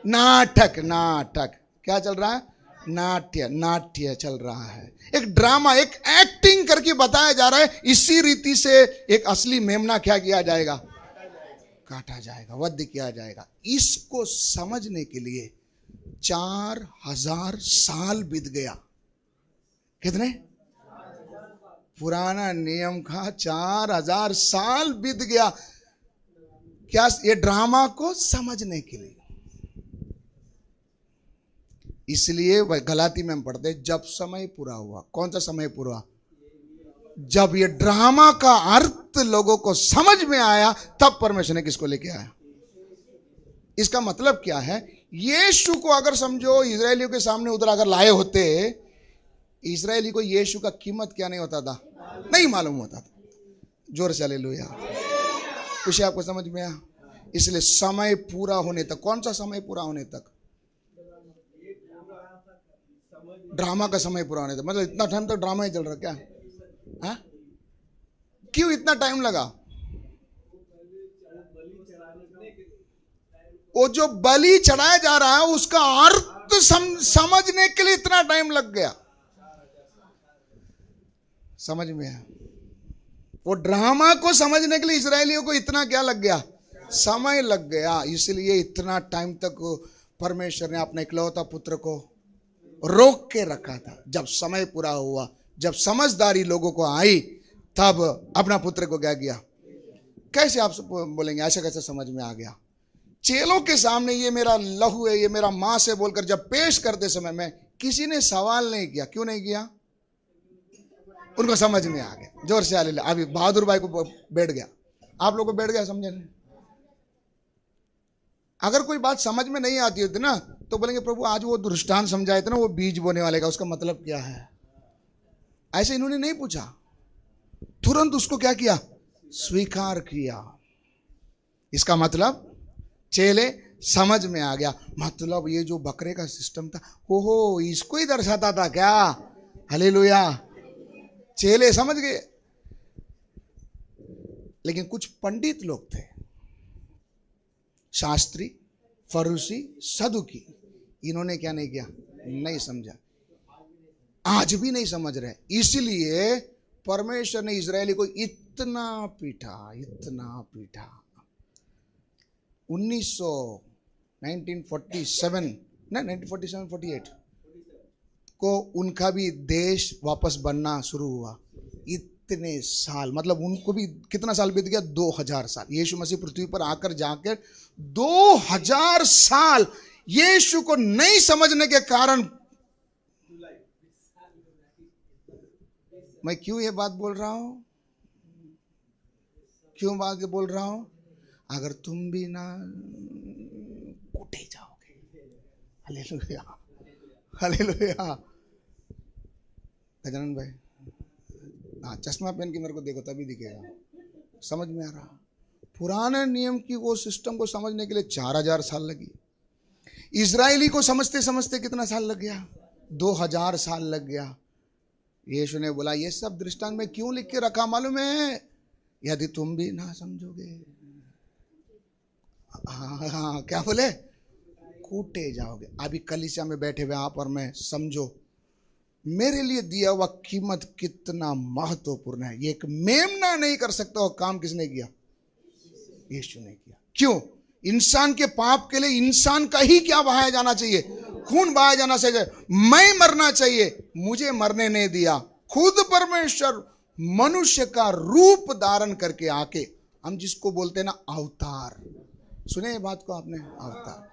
नाटक। नाटक क्या चल रहा है? नाट्य चल रहा है। एक ड्रामा, एक एक्टिंग करके बताया जा रहा है। इसी रीति से एक असली मेमना क्या किया जाएगा? काटा जाएगा, वध किया जाएगा। इसको समझने के लिए 4000 साल बीत गया। कितने? पुराना नियम का 4000 साल बीत गया। क्या? ये ड्रामा को समझने के लिए। इसलिए गलाती में हम पढ़ते, जब समय पूरा हुआ। कौन सा समय पूरा? जब ये ड्रामा का अर्थ लोगों को समझ में आया, तब परमेश्वर ने किसको लेके आया। इसका मतलब क्या है? यीशु को अगर समझो इजरायलियों के सामने उधर अगर लाए होते, इजरायली को यीशु का कीमत क्या नहीं होता था, नहीं मालूम होता था। जोर से हालेलुया। कुछ आपको समझ में आया? इसलिए समय पूरा होने तक। कौन सा समय पूरा होने तक? ड्रामा का समय पूरा होने तक। मतलब इतना टाइम तक ड्रामा ही चल रहा क्या? हाँ? क्यों इतना टाइम लगा? वो जो बलि चढ़ाया जा रहा है उसका अर्थ समझने के लिए इतना टाइम लग गया। समझ में आया? वो ड्रामा को समझने के लिए इजरायलियों को इतना क्या लग गया? समय लग गया। इसलिए इतना टाइम तक परमेश्वर ने अपने इकलौता पुत्र को रोक के रखा था। जब समय पूरा हुआ, जब समझदारी लोगों को आई, तब अपना पुत्र को क्या किया? कैसे आप बोलेंगे ऐसा कैसे समझ में आ गया? चेलों के सामने ये मेरा लहू है, ये मेरा मांस है बोलकर जब पेश करते समय में किसी ने सवाल नहीं किया। क्यों नहीं किया? उनको समझ में आ गया। जोर से हालेलुया। अभी बहादुर भाई को बैठ गया। आप लोगों को बैठ गया समझने? अगर कोई बात समझ में नहीं आती होती ना तो बोलेंगे प्रभु आज वो दृष्टांत समझाए थे ना, वो बीज बोने वाले का, उसका मतलब क्या है? ऐसे इन्होंने नहीं पूछा, तुरंत उसको क्या किया? स्वीकार किया। इसका मतलब चेले समझ में आ गया, मतलब ये जो बकरे का सिस्टम था हो इसको ही दर्शाता था क्या? हालेलुया। चेले समझ गए। लेकिन कुछ पंडित लोग थे, शास्त्री, फरूसी, सदुकी, इन्होंने क्या नहीं किया? नहीं समझा। आज भी नहीं समझ रहे। इसलिए परमेश्वर ने इजरायली को इतना पीटा, इतना पीटा। 1947-48 को उनका भी देश वापस बनना शुरू हुआ। इतने साल, मतलब उनको भी कितना साल बीत गया? 2000 साल। यीशु मसीह पृथ्वी पर आकर जाकर 2000 साल यीशु को नहीं समझने के कारण। मैं क्यों ये बात बोल रहा हूं? क्यों बात बोल रहा हूं? अगर तुम भी ना कूटे जाओगे। Hallelujah, hallelujah. गजानन भाई, हाँ, चश्मा पहन के मेरे को देखो तभी दिखेगा, समझ में आ रहा। पुराने नियम की वो सिस्टम को समझने के लिए 4000 साल लगी। इजरायली को समझते समझते कितना साल लग गया? 2000 साल लग गया। यीशु ने बोला ये सब दृष्टांत में क्यों लिख के रखा मालूम है? यदि तुम भी ना समझोगे, हाँ, क्या बोले? कूटे जाओगे। अभी कलीसिया में बैठे हुए आप और मैं, समझो मेरे लिए दिया हुआ कीमत कितना महत्वपूर्ण है। ये एक मेमना नहीं कर सकता। वो काम किसने किया? यीशु ने किया। क्यों? इंसान के पाप के लिए इंसान का ही क्या बहाया जाना चाहिए? खून बहाया जाना चाहिए। मैं मरना चाहिए, मुझे मरने नहीं दिया। खुद परमेश्वर मनुष्य का रूप धारण करके आके, हम जिसको बोलते हैं ना अवतार, सुने ये बात को आपने? अवतार।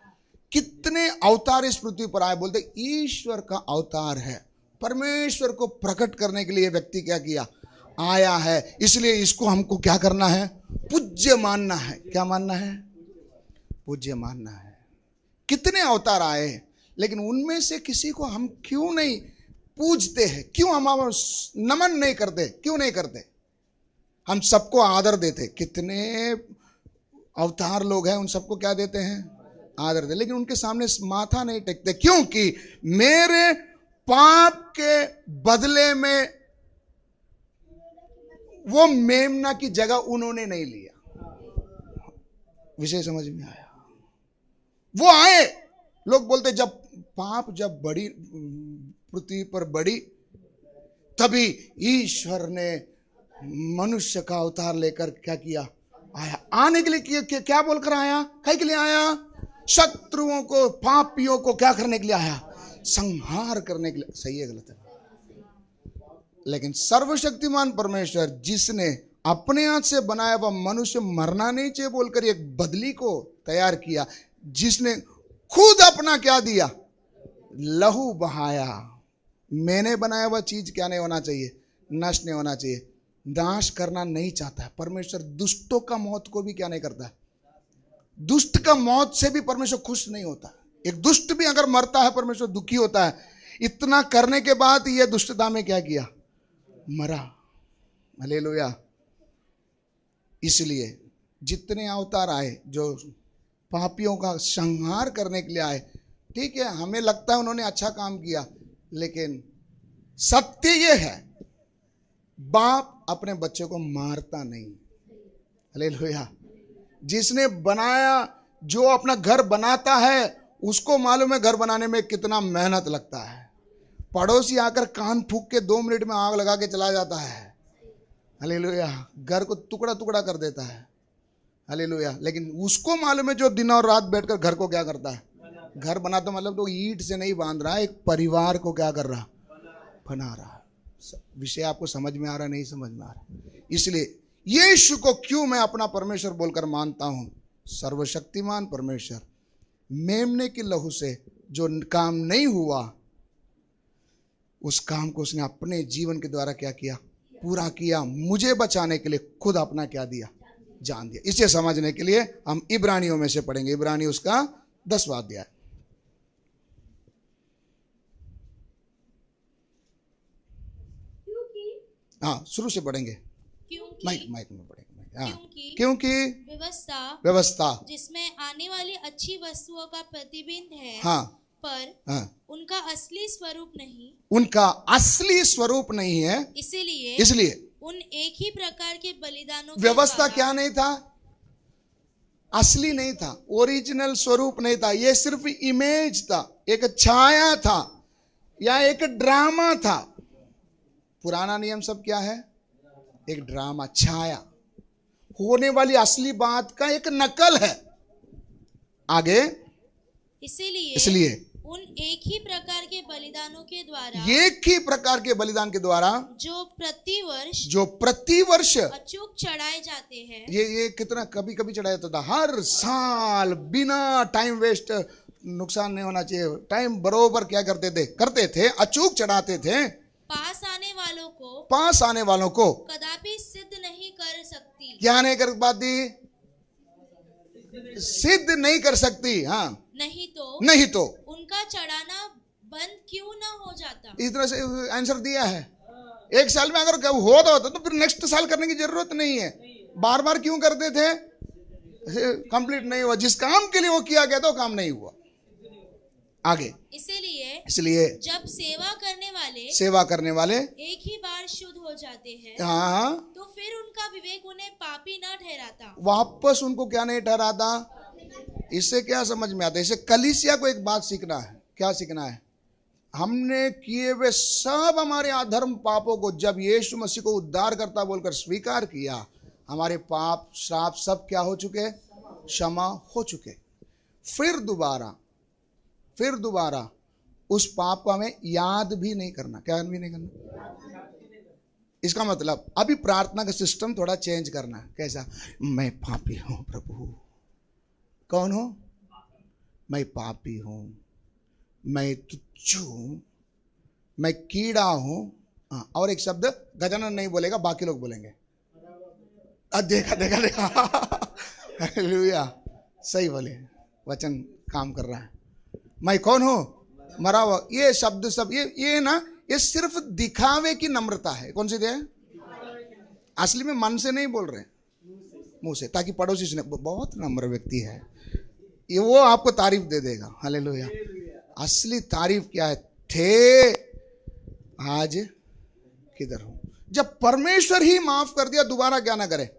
कितने अवतार इस पृथ्वी पर आए? बोलते ईश्वर का अवतार है। परमेश्वर को प्रकट करने के लिए व्यक्ति क्या किया? आया है। इसलिए इसको हमको क्या करना है? पूज्य मानना है। क्या मानना है? पूज्य मानना है। कितने अवतार आए, लेकिन उनमें से किसी को हम क्यों नहीं पूजते हैं? क्यों हम नमन नहीं करते? क्यों नहीं करते? हम सबको आदर देते। कितने अवतार लोग हैं, उन सबको क्या देते हैं? आदर देते। लेकिन उनके सामने माथा नहीं टेकते, क्योंकि मेरे पाप के बदले में वो मेमना की जगह उन्होंने नहीं लिया। विषय समझ में आया? वो आए। लोग बोलते जब पाप जब बड़ी पृथ्वी पर बड़ी, तभी ईश्वर ने मनुष्य का अवतार लेकर क्या किया? आया। आने के लिए क्या बोलकर आया? कहीं के लिए आया? शत्रुओं को, पापियों को क्या करने के लिए आया? संहार करने के लिए। सही है गलत है? लेकिन सर्वशक्तिमान परमेश्वर जिसने अपने हाथ से बनाया हुआ मनुष्य मरना नहीं चाहिए बोलकर एक बदली को तैयार किया, जिसने खुद अपना क्या दिया? लहू बहाया। मैंने बनाया हुआ चीज क्या नहीं होना चाहिए? नष्ट नहीं होना चाहिए। नाश करना नहीं चाहता है परमेश्वर। दुष्टों का मौत को भी क्या नहीं करता है? दुष्ट का मौत से भी परमेश्वर खुश नहीं होता। एक दुष्ट भी अगर मरता है परमेश्वर दुखी होता है। इतना करने के बाद ये दुष्टता में क्या किया? मरा। हालेलुया। इसलिए जितने अवतार आए जो पापियों का संहार करने के लिए आए, ठीक है, हमें लगता है उन्होंने अच्छा काम किया, लेकिन सत्य ये है बाप अपने बच्चे को मारता नहीं। हालेलुया। जिसने बनाया, जो अपना घर बनाता है, उसको मालूम है घर बनाने में कितना मेहनत लगता है। पड़ोसी आकर कान फूंक के 2 मिनट में आग लगा के चला जाता है। हालेलुया। घर को टुकड़ा टुकड़ा कर देता है। हालेलुया। लेकिन उसको मालूम है जो दिन और रात बैठकर घर को क्या करता है? घर बनाता। मतलब तो ईंट से नहीं बांध रहा है, एक परिवार को क्या कर रहा? बना रहा। विषय आपको समझ में आ रहा? नहीं समझ में आ रहा? इसलिए यीशु को क्यों मैं अपना परमेश्वर बोलकर मानता हूं? सर्वशक्तिमान परमेश्वर मेमने की लहू से जो काम नहीं हुआ, उस काम को उसने अपने जीवन के द्वारा क्या किया? पूरा किया। मुझे बचाने के लिए खुद अपना क्या दिया? जान दिया। इसे समझने के लिए हम इब्रानियों में से पढ़ेंगे, इब्रानी उसका 10वां अध्याय। हाँ, शुरू से पढ़ेंगे, माइक में पढ़ेंगे। हाँ, क्योंकि व्यवस्था जिसमें आने वाली अच्छी वस्तुओं का प्रतिबिंब है, हाँ, पर उनका असली स्वरूप नहीं, उनका असली स्वरूप नहीं है। इसलिए उन एक ही प्रकार के बलिदानों, व्यवस्था क्या नहीं था? असली नहीं था, ओरिजिनल स्वरूप नहीं था। ये सिर्फ इमेज था, एक छाया था या एक ड्रामा था। पुराना नियम सब क्या है? एक ड्रामा, छाया, होने वाली असली बात का एक नकल है। आगे, इसलिए उन एक ही प्रकार के बलिदानों के द्वारा, एक ही प्रकार के बलिदान के द्वारा जो प्रतिवर्ष अचूक चढ़ाए जाते हैं। ये कितना कभी कभी चढ़ाया जाता था, हर साल, बिना टाइम वेस्ट, नुकसान नहीं होना चाहिए, टाइम बरोबर क्या करते थे, अचूक चढ़ाते थे। पास आने वालों को कदापि सिद्ध नहीं कर सकती। क्या नहीं कर पाती? सिद्ध नहीं कर सकती। हाँ, नहीं तो उनका चढ़ाना बंद क्यों ना हो जाता? इस तरह से आंसर दिया है। एक साल में अगर होता तो फिर नेक्स्ट साल करने की जरूरत नहीं है। बार बार क्यों करते थे? कंप्लीट नहीं हुआ, जिस काम के लिए वो किया गया था वो काम नहीं हुआ। आगे, इसलिए जब सेवा करने वाले एक ही बार शुद्ध हो जाते हैं, हाँ, तो फिर उनका विवेक उन्हें पापी न ठहराता। वापस उनको क्या नहीं ठहराता? इससे क्या समझ में आता है? इससे कलीसिया को एक बात सीखना है। क्या सीखना है? हमने किए हुए सब हमारे अधर्म पापों को जब यीशु मसीह को उद्धारकर्ता बोलकर स्वीकार किया, हमारे पाप श्राप सब क्या हो चुके? क्षमा हो चुके। फिर दोबारा उस पाप को हमें याद भी नहीं करना। क्या भी नहीं करना? इसका मतलब अभी प्रार्थना का सिस्टम थोड़ा चेंज करना है। कैसा? मैं पापी हूं प्रभु। कौन हो? मैं पापी हूं, मैं तुच्छ हूं, मैं कीड़ा हूं। और एक शब्द गजानन नहीं बोलेगा, बाकी लोग बोलेंगे। देखा हालेलुया, सही बोले, वचन काम कर रहा है। मैं कौन हूं? मरा हुआ। ये शब्द सब ये ना, ये सिर्फ दिखावे की नम्रता है। कौन सी है? असली में मन से नहीं बोल रहे, मुंह से, ताकि पड़ोसी सुने बहुत नम्र व्यक्ति है ये, वो आपको तारीफ दे देगा। हालेलुया। असली तारीफ क्या है? थे, आज किधर हूं? जब परमेश्वर ही माफ कर दिया, दोबारा क्या ना करे?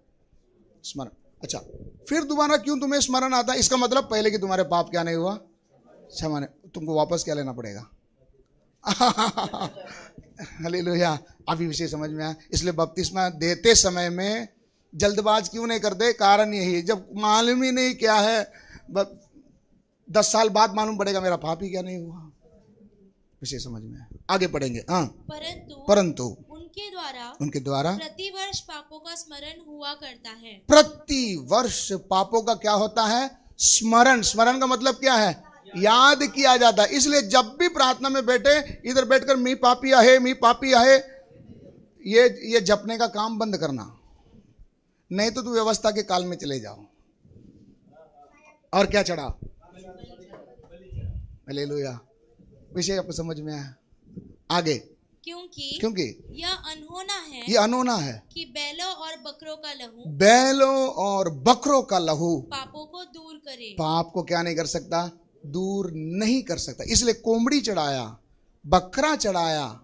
स्मरण। अच्छा, फिर दोबारा क्यों तुम्हें स्मरण आता? इसका मतलब पहले कि तुम्हारे पाप क्या नहीं हुआ? क्षमा नहीं, तुमको वापस क्या लेना पड़ेगा? हालेलुया। अभी विषय समझ में आया। इसलिए बपतिस्मा देते समय में जल्दबाज क्यों नहीं करते? कारण यही है, जब मालूम ही नहीं क्या है, 10 साल बाद मालूम पड़ेगा मेरा पाप ही क्या नहीं हुआ। विषय समझ में आया। आगे पढ़ेंगे। हाँ, परंतु उनके द्वारा प्रतिवर्ष पापों का स्मरण हुआ करता है। प्रतिवर्ष पापों का क्या होता है? स्मरण। स्मरण का मतलब क्या है? याद किया जाता है। इसलिए जब भी प्रार्थना में बैठे, इधर बैठकर मी पापी आहे, ये जपने का काम बंद करना, नहीं तो तू व्यवस्था के काल में चले जाओ। और क्या चढ़ा? हालेलुया। विषय आपको समझ में आया? आगे, क्योंकि यह अनहोना है कि बैलों और बकरों का लहू पापों को दूर करे। पाप को क्या नहीं कर सकता? दूर नहीं कर सकता। इसलिए कोंबड़ी चढ़ाया, बकरा चढ़ाया,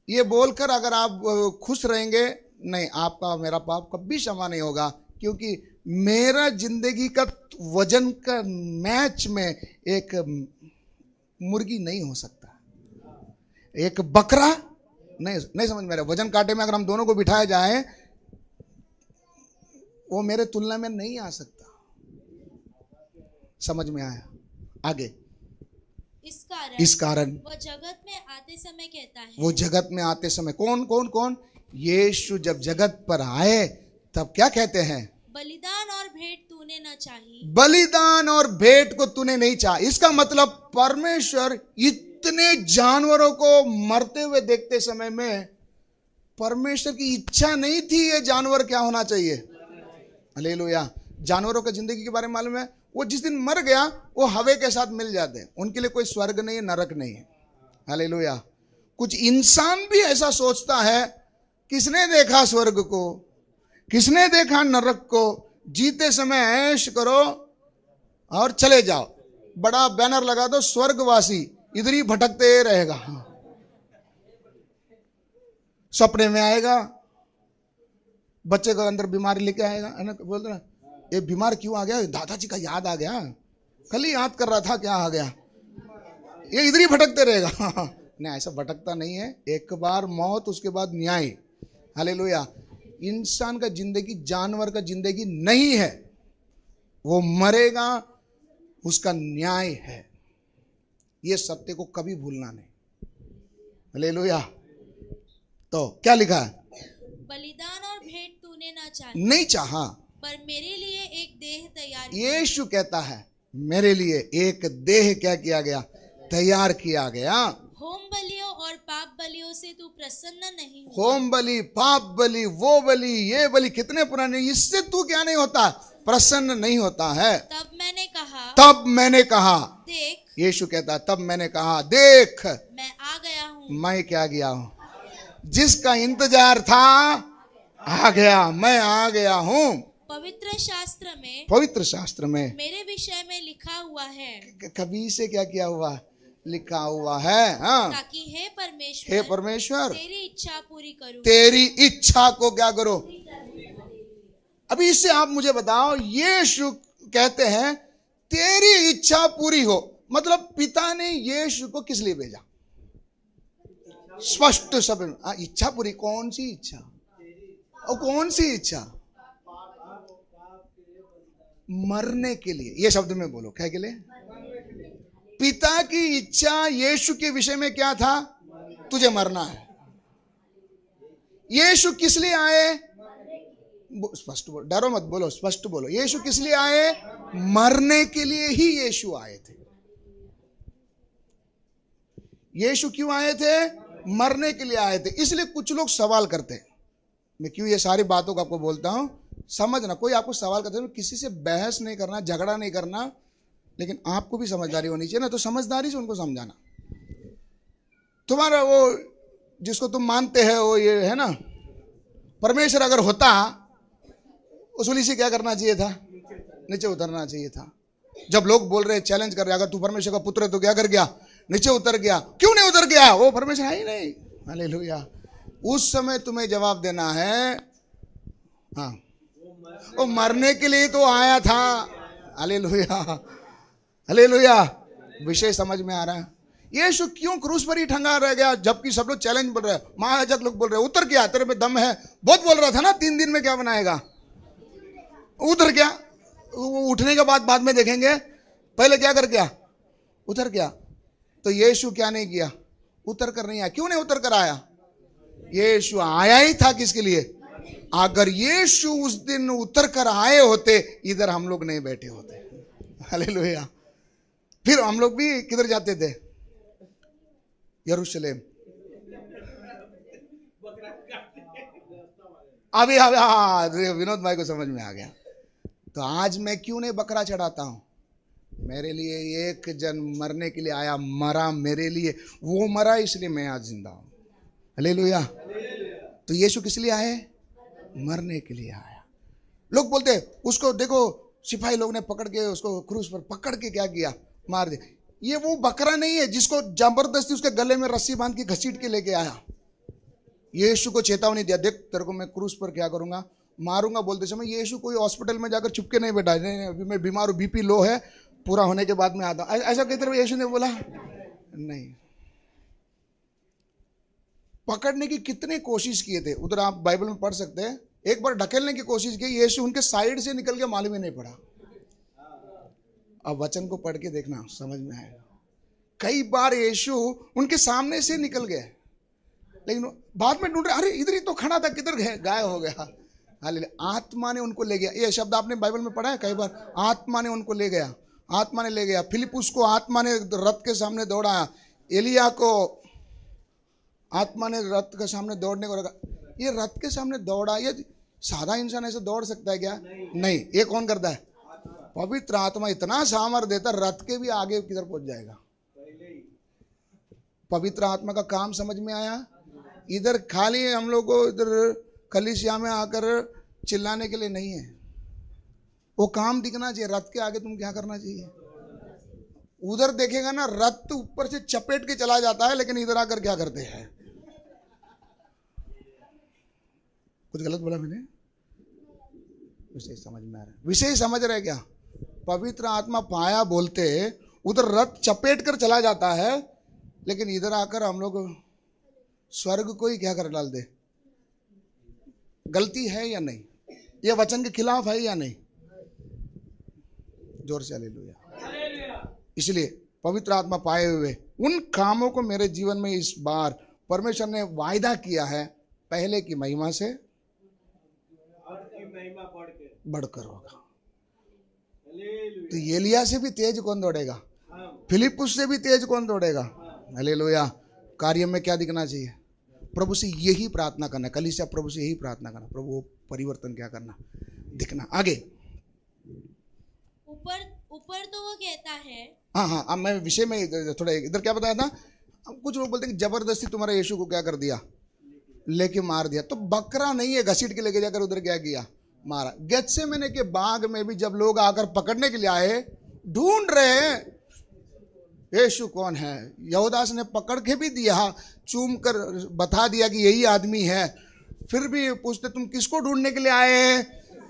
ये बोलकर अगर आप खुश रहेंगे, नहीं, आपका मेरा पाप कभी क्षमा नहीं होगा, क्योंकि मेरा जिंदगी का वजन का मैच में एक मुर्गी नहीं हो सकता, एक बकरा नहीं समझ में रहा। वजन कांटे में अगर हम दोनों को बिठाया जाए, वो मेरे तुलना में नहीं आ सकता। समझ में आया? आगे, इस कारण वो जगत में आते समय कहता है। वो जगत में आते समय कौन? यीशु जब जगत पर आए तब क्या कहते हैं? बलिदान और भेंट तूने न चाही। बलिदान और भेंट को तूने नहीं चाहा। इसका मतलब परमेश्वर इतने जानवरों को मरते हुए देखते समय में परमेश्वर की इच्छा नहीं थी ये जानवर क्या होना चाहिए। हालेलुया। जानवरों की जिंदगी के बारे में मालूम है, वो जिस दिन मर गया वो हवे के साथ मिल जाते हैं, उनके लिए कोई स्वर्ग नहीं है, नरक नहीं है। हालेलुया। कुछ इंसान भी ऐसा सोचता है, किसने देखा स्वर्ग को, किसने देखा नरक को, जीते समय ऐश करो और चले जाओ, बड़ा बैनर लगा दो, स्वर्गवासी इधर ही भटकते रहेगा, सपने में आएगा, बच्चे को अंदर बीमारी लेके आएगा, है ना, बोलते ना ये बीमार क्यों आ गया, दादाजी का याद आ गया, कल ही याद कर रहा था, क्या आ गया, ये इधर ही भटकते रहेगा। नहीं, ऐसा भटकता नहीं है, एक बार मौत उसके बाद न्याय। हालेलुया। इंसान का जिंदगी जानवर का जिंदगी नहीं है, वो मरेगा, उसका न्याय है। ये सत्य को कभी भूलना नहीं। हालेलुया। तो क्या लिखा है, बलिदान और भेंट तूने ना चाही, नहीं चाहा, पर मेरे लिए एक देह तैयार यीशु कहता है मेरे लिए एक देह क्या किया गया, तैयार किया गया। होम बलियों और पाप बलियों से तू प्रसन्न नहीं हुआ। होम बलि, पाप बलि, वो बलि, ये बलि कितने पुराने, इससे तू क्या नहीं होता, प्रसन्न नहीं होता है। तब मैंने कहा देख, यीशु कहता तब मैंने कहा देख, मैं आ गया हूँ, मैं क्या गया हूँ, जिसका इंतजार था आ गया, मैं आ गया हूँ। पवित्र शास्त्र में मेरे विषय में लिखा हुआ है, कभी से क्या किया हुआ, लिखा हुआ है, हाँ, ताकि हे परमेश्वर तेरी इच्छा पूरी करूं, तेरी इच्छा को क्या करो। अभी इससे आप मुझे बताओ, यीशु कहते हैं तेरी इच्छा पूरी हो, मतलब पिता ने यीशु को किस लिए भेजा, स्पष्ट सब इच्छा पूरी, कौन सी इच्छा, और कौन सी इच्छा, मरने के लिए। ये शब्द में बोलो, क्या के लिए, पिता की इच्छा यीशु के विषय में क्या था, तुझे मरना है। यीशु किस लिए आए, स्पष्ट बोलो, डरो मत, बोलो स्पष्ट बोलो, यीशु किस लिए आए, मरने के लिए ही यीशु आए थे। यीशु क्यों आए थे, मरने के लिए आए थे। इसलिए कुछ लोग सवाल करते हैं, मैं क्यों ये सारी बातों को आपको बोलता हूं, समझना, कोई आपको सवाल करते हैं, किसी से बहस नहीं करना, झगड़ा नहीं करना, लेकिन आपको भी समझदारी होनी चाहिए ना, तो समझदारी से उनको समझाना। तुम्हारा वो जिसको तुम मानते हो वो ये है ना, परमेश्वर अगर होता उसूली से क्या करना चाहिए था, नीचे उतरना चाहिए था। जब लोग बोल रहे, चैलेंज कर रहे, अगर तू परमेश्वर का पुत्र है तो क्या कर गया, नीचे उतर गया, क्यों नहीं उतर गया, वो परमेश्वर है ही नहीं। हालेलुया। उस समय तुम्हें जवाब देना है, हाँ वो मरने के लिए तो आया था। Hallelujah, hallelujah. विषय समझ में आ रहा है। यीशु क्यों क्रूस पर ही ठंगा रह गया, जबकि सब लोग चैलेंज बोल रहे हैं, महायाजक लोग बोल रहे हैं उतर गया, तेरे में दम है, बहुत बोल रहा था ना, 3 दिन में क्या बनाएगा, उतर गया। उठने के बाद में देखेंगे, पहले क्या कर गया, उतर गया। तो यीशु क्या नहीं किया, उतर कर नहीं आया। क्यों नहीं उतर कर आया, यीशु आया ही था किसके लिए, अगर यीशु उस दिन उतर कर आए होते, इधर हम लोग नहीं बैठे होते। हालेलुया। फिर हम लोग भी किधर जाते थे, यरूशलेम। अभी विनोद भाई को समझ में आ गया। तो आज मैं क्यों नहीं बकरा चढ़ाता हूं, मेरे लिए एक जन मरने के लिए आया, मरा मेरे लिए, वो मरा इसलिए मैं आज जिंदा हूं। हालेलुया। तो यीशु किस लिए आए, मरने के लिए आया। लोग बोलते उसको देखो, सिपाही लोग ने पकड़ के उसको क्रूस पर पकड़ के क्या किया, मार दिया। ये वो बकरा नहीं है जिसको जबरदस्ती उसके गले में रस्सी बांध के घसीट के लेके आया। यीशु को चेतावनी दिया, देख तेरे को मैं क्रूस पर क्या करूंगा, मारूंगा। बोलते समय यीशु कोई हॉस्पिटल में जाकर चुपके नहीं बैठा, नहीं अभी मैं बीमार हूं, बीपी लो है, पूरा होने के बाद में आता हूं, ऐसा कई तरह यीशु ने बोला नहीं। पकड़ने की कितने कोशिश किए थे, उधर आप बाइबल में पढ़ सकते हैं। एक बार ढकेलने की कोशिश की, यीशु उनके साइड से निकल के मालूम ही नहीं पड़ा। अब वचन को पढ़ के देखना, समझ में आएगा। कई बार यीशु उनके सामने से निकल गए, लेकिन बाद में ढूंढ रहे, अरे इधर ही तो खड़ा था, किधर गए, गायब हो गया। हालेलुया। आत्मा ने उनको ले गया। ये शब्द आपने बाइबल में पढ़ा है कई बार, आत्मा ने उनको ले गया, आत्मा ने ले गया। फिलिपुस को आत्मा ने रथ के सामने दौड़ाया, एलिया को आत्मा ने रथ के सामने दौड़ने को रखा। ये रथ के सामने दौड़ा, ये सादा इंसान ऐसे दौड़ सकता है क्या? नहीं। ये कौन करता है? पवित्र आत्मा इतना सामर्थ देता, रथ के भी आगे किधर पहुंच जाएगा। पवित्र आत्मा का काम समझ में आया? इधर खाली हम लोग को इधर कलीसिया में आकर चिल्लाने के लिए नहीं है, वो काम दिखना चाहिए। रथ के आगे तुम क्या करना चाहिए? उधर देखेगा ना, रथ ऊपर से चपेट के चला जाता है, लेकिन इधर आकर क्या करते हैं? कुछ गलत बोला मैंने? विषय समझ में आ रहा है? विषय समझ रहे क्या? पवित्र आत्मा पाया बोलते, उधर रथ चपेट कर चला जाता है, लेकिन इधर आकर हम लोग स्वर्ग को ही क्या कर डाल दे। गलती है या नहीं? ये वचन के खिलाफ है या नहीं? जोर से हालेलुया। इसलिए पवित्र आत्मा पाए हुए उन कामों को मेरे जीवन में इस बार परमेश्वर ने वायदा किया है, पहले की महिमा से बढ़कर होगा। तो एलिया से भी तेज कौन दौड़ेगा? फिलिपुस से भी तेज कौन दौड़ेगा? हालेलुया। कार्य में क्या दिखना चाहिए? प्रभु से यही प्रार्थना करना, कलीसिया प्रभु से यही प्रार्थना करना, प्रभु वो परिवर्तन क्या करना, दिखना। आगे ऊपर ऊपर तो वो कहता है। हाँ, अब मैं विषय में थोड़ा इधर क्या बताया था। कुछ लोग बोलते हैं कि जबरदस्ती तुम्हारा यीशु को क्या कर दिया, लेके मार दिया। तो बकरा नहीं है घसीट के लेके जाकर उधर क्या किया, मारा। गेत्सेमने के बाग में भी जब लोग आकर पकड़ने के लिए आए, ढूंढ रहे हैं यीशु कौन है, यहूदास ने पकड़ के भी दिया, चूम कर बता दिया कि यही आदमी है। फिर भी पूछते तुम किसको ढूंढने के लिए आए हैं?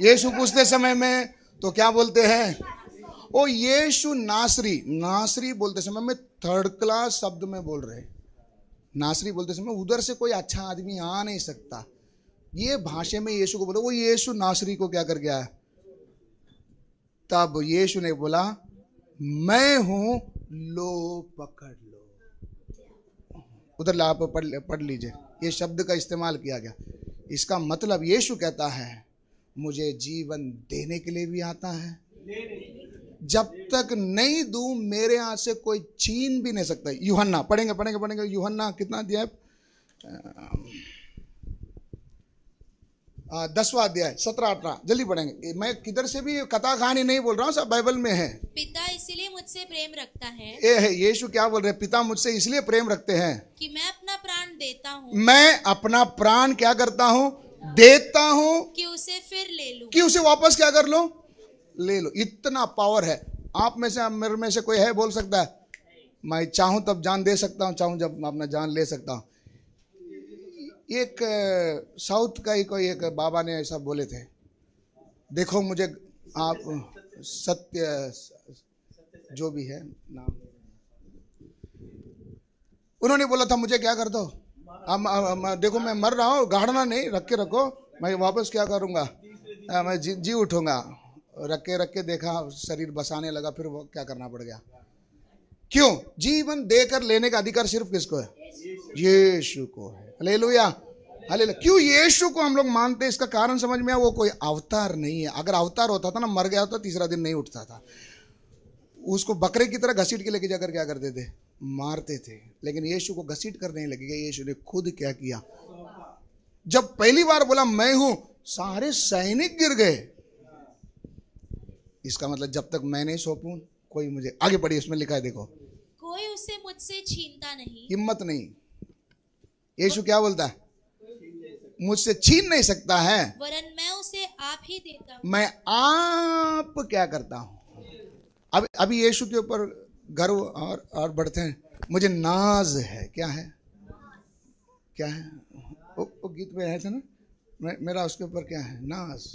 यीशु पूछते समय में तो क्या बोलते हैं? ओ यीशु नासरी। नासरी बोलते समय में थर्ड क्लास शब्द में बोल रहे। नासरी बोलते समय उधर से कोई अच्छा आदमी आ नहीं सकता, ये भाषा में यीशु को बोलो। वो यीशु नासरी को क्या कर गया है? तब यीशु ने बोला मैं हूं, लो पकड़ लो। उधर आप पढ़ लीजिए, ये शब्द का इस्तेमाल किया गया। इसका मतलब यीशु कहता है मुझे जीवन देने के लिए भी आता है, जब तक नहीं दूं मेरे हाथ से कोई छीन भी नहीं सकता। यूहन्ना पढ़ेंगे यूहन्ना कितना अध्याय? 10वां अध्याय 17-18 जल्दी पढ़ेंगे। मैं किधर से भी कथा कहानी नहीं बोल रहा हूँ, सब बाइबल में है। पिता इसलिए मुझसे प्रेम रखता है। ये है यीशु क्या बोल रहे हैं? पिता मुझसे इसलिए प्रेम रखते हैं कि मैं अपना प्राण देता हूँ। मैं अपना प्राण क्या करता हूँ? देता हूँ, कि उसे फिर ले लूं, कि उसे वापस क्या कर लो? ले लो। इतना पावर है आप में से, मेरे में से कोई है बोल सकता है मैं चाहूं तब जान दे सकता हूं, चाहूं जब अपना जान ले सकता हूं। एक साउथ का ही कोई एक बाबा ने ऐसा बोले थे, देखो मुझे आप सत्य जो भी है नाम, उन्होंने बोला था मुझे क्या कर दो, देखो मैं मर रहा हूँ, गाड़ना नहीं, रख के रखो, मैं वापस क्या करूँगा, मैं जी उठूंगा। रख के देखा शरीर बसाने लगा, फिर वो क्या करना पड़ गया। क्यों? जीवन देकर लेने का अधिकार सिर्फ किसको है? यीशु को है। Hallelujah hallelujah. क्यों यीशु को हम लोग मानते हैं? इसका कारण समझ में आया, वो कोई अवतार नहीं है। अगर अवतार होता था ना, मर गया होता, तीसरा दिन नहीं उठता था। उसको बकरे की तरह घसीट के लेके जाकर क्या करते थे? मारते थे। लेकिन यीशु को घसीट कर नहीं लगेगा, यीशु ने खुद क्या किया? जब पहली बार बोला मैं हूं, सारे सैनिक गिर गए। इसका मतलब जब तक मैं नहीं सौंपूं कोई मुझे, आगे पढ़िए इसमें लिखा है देखो, कोई उसे मुझसे छीनता नहीं। हिम्मत नहीं। यीशु क्या बोलता है? मुझसे छीन नहीं सकता है, वरन मैं उसे आप ही देता हूं। मैं आप क्या करता हूं। अभी यीशु के ऊपर गर्व और बढ़ते हैं, मुझे नाज है। क्या है? क्या है? वो गीत में है था ना, मेरा उसके ऊपर क्या है? नाज।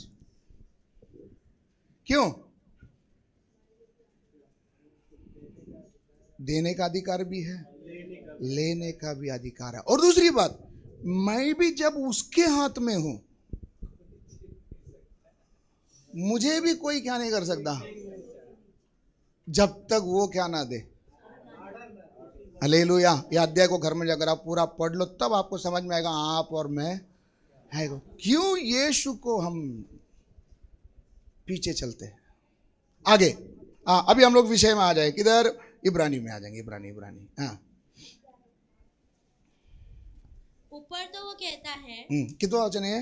क्यों? देने का अधिकार भी है, लेने का भी अधिकार है। और दूसरी बात, मैं भी जब उसके हाथ में हूं, मुझे भी कोई क्या नहीं कर सकता जब तक वो क्या ना दे। हालेलुया। यह अध्याय को घर में जाकर आप पूरा पढ़ लो, तब आपको समझ में आएगा आप और मैं है क्यों यीशु को हम पीछे चलते हैं। आगे अभी हम लोग विषय में आ जाए, किधर? इब्रानी में आ जाएंगे। इब्रानी हाँ, ऊपर तो वो कहता है, कितना वचन है?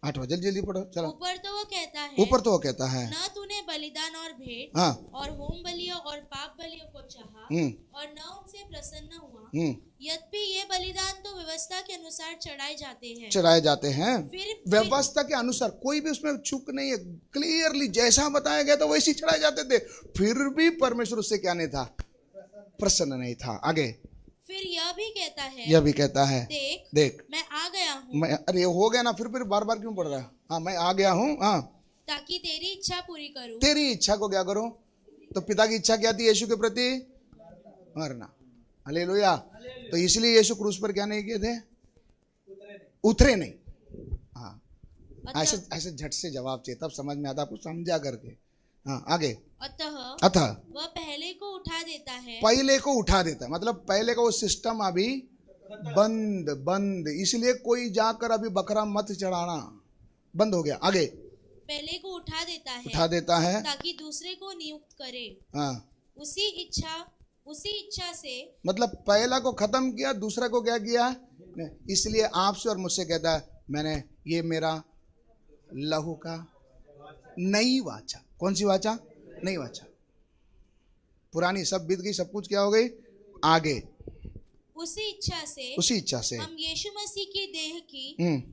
8वां, जल्दी जल्दी पढ़ो चलो। ऊपर तो वो कहता है, ऊपर तो वो कहता है, न तूने बलिदान और भेंट हाँ, और होम बलियों और पाप बलियों को चाहा और न उनसे प्रसन्न हुआ, यद्यपि ये बलिदान तो व्यवस्था के अनुसार चढ़ाए जाते हैं। फिर व्यवस्था के अनुसार, कोई भी उसमें चूक नहीं है, क्लियरली जैसा बताया गया था वैसे चढ़ाए जाते थे। फिर भी परमेश्वर उससे क्या नहीं था? प्रसन्न नहीं था। आगे फिर यह भी कहता है देख मैं आ गया हूँ। अरे हो गया ना, फिर बार बार क्यों पढ़ रहा है? हाँ, मैं आ गया हूँ, हाँ, ताकि तेरी इच्छा पूरी करूं। तेरी इच्छा को क्या करूं? तो पिता की इच्छा क्या थी? यीशु के प्रति मरना। हालेलुया। तो इसलिए यीशु क्रूस पर क्या नहीं किए थे? उतरे नहीं। हाँ, ऐसे झट से जवाब चाहिए, तब समझ में आता, कुछ समझा करके। हाँ, आगे। अतः वह पहले को उठा देता है, मतलब पहले का वो सिस्टम अभी बंद, इसलिए कोई जाकर अभी बकरा मत चढ़ाना, बंद हो गया। आगे, पहले को उठा देता है ताकि दूसरे को नियुक्त करे। हाँ, उसी इच्छा से, मतलब पहला को खत्म किया, दूसरा को क्या किया? इसलिए आपसे और मुझसे कहता है, मैंने ये मेरा लहू का नई वाचा। कौन सी वाचा? नई वाचा। पुरानी सब बीत गई, सब कुछ क्या हो गई? आगे उसी इच्छा से हम यीशु मसीह की देह की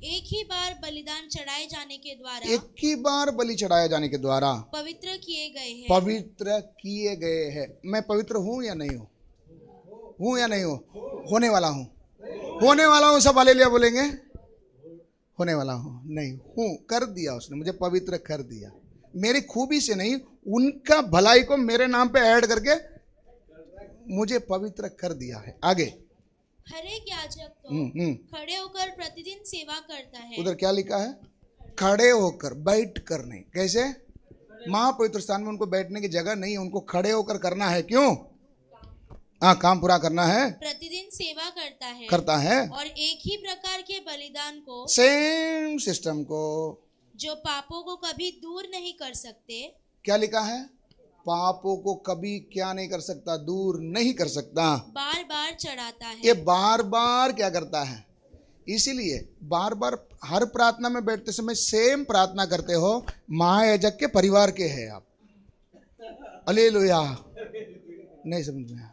एक ही बार बलिदान चढ़ाए जाने के द्वारा, एक ही बार बलि चढ़ाए जाने के द्वारा पवित्र किए गए हैं। मैं पवित्र हूँ या नहीं हूँ? हूँ या नहीं हूँ? होने वाला हूँ। सब हालेलुया बोलेंगे। होने वाला हूँ, नहीं हूँ, कर दिया उसने, मुझे पवित्र कर दिया। मेरी खूबी से नहीं, उनका भलाई को मेरे नाम पे ऐड करके मुझे पवित्र कर दिया है। आगे, हर एक याजक तो खड़े होकर प्रतिदिन सेवा करता है। उधर क्या लिखा है? खड़े होकर, बैठ कर नहीं। कैसे? महापवित्र स्थान में उनको बैठने की जगह नहीं है, उनको खड़े होकर करना है। क्यों? हाँ, काम पूरा करना है। प्रतिदिन सेवा करता है और एक ही प्रकार के बलिदान को, सेम सिस्टम को, जो पापों को कभी दूर नहीं कर सकते। क्या लिखा है? पापों को कभी क्या नहीं कर सकता? दूर नहीं कर सकता, बार बार चढ़ाता है। ये बार बार क्या करता है? इसीलिए बार बार हर प्रार्थना में बैठते समय सेम प्रार्थना करते हो। महायाजक के परिवार के हैं आप। हालेलुया। नहीं समझ में?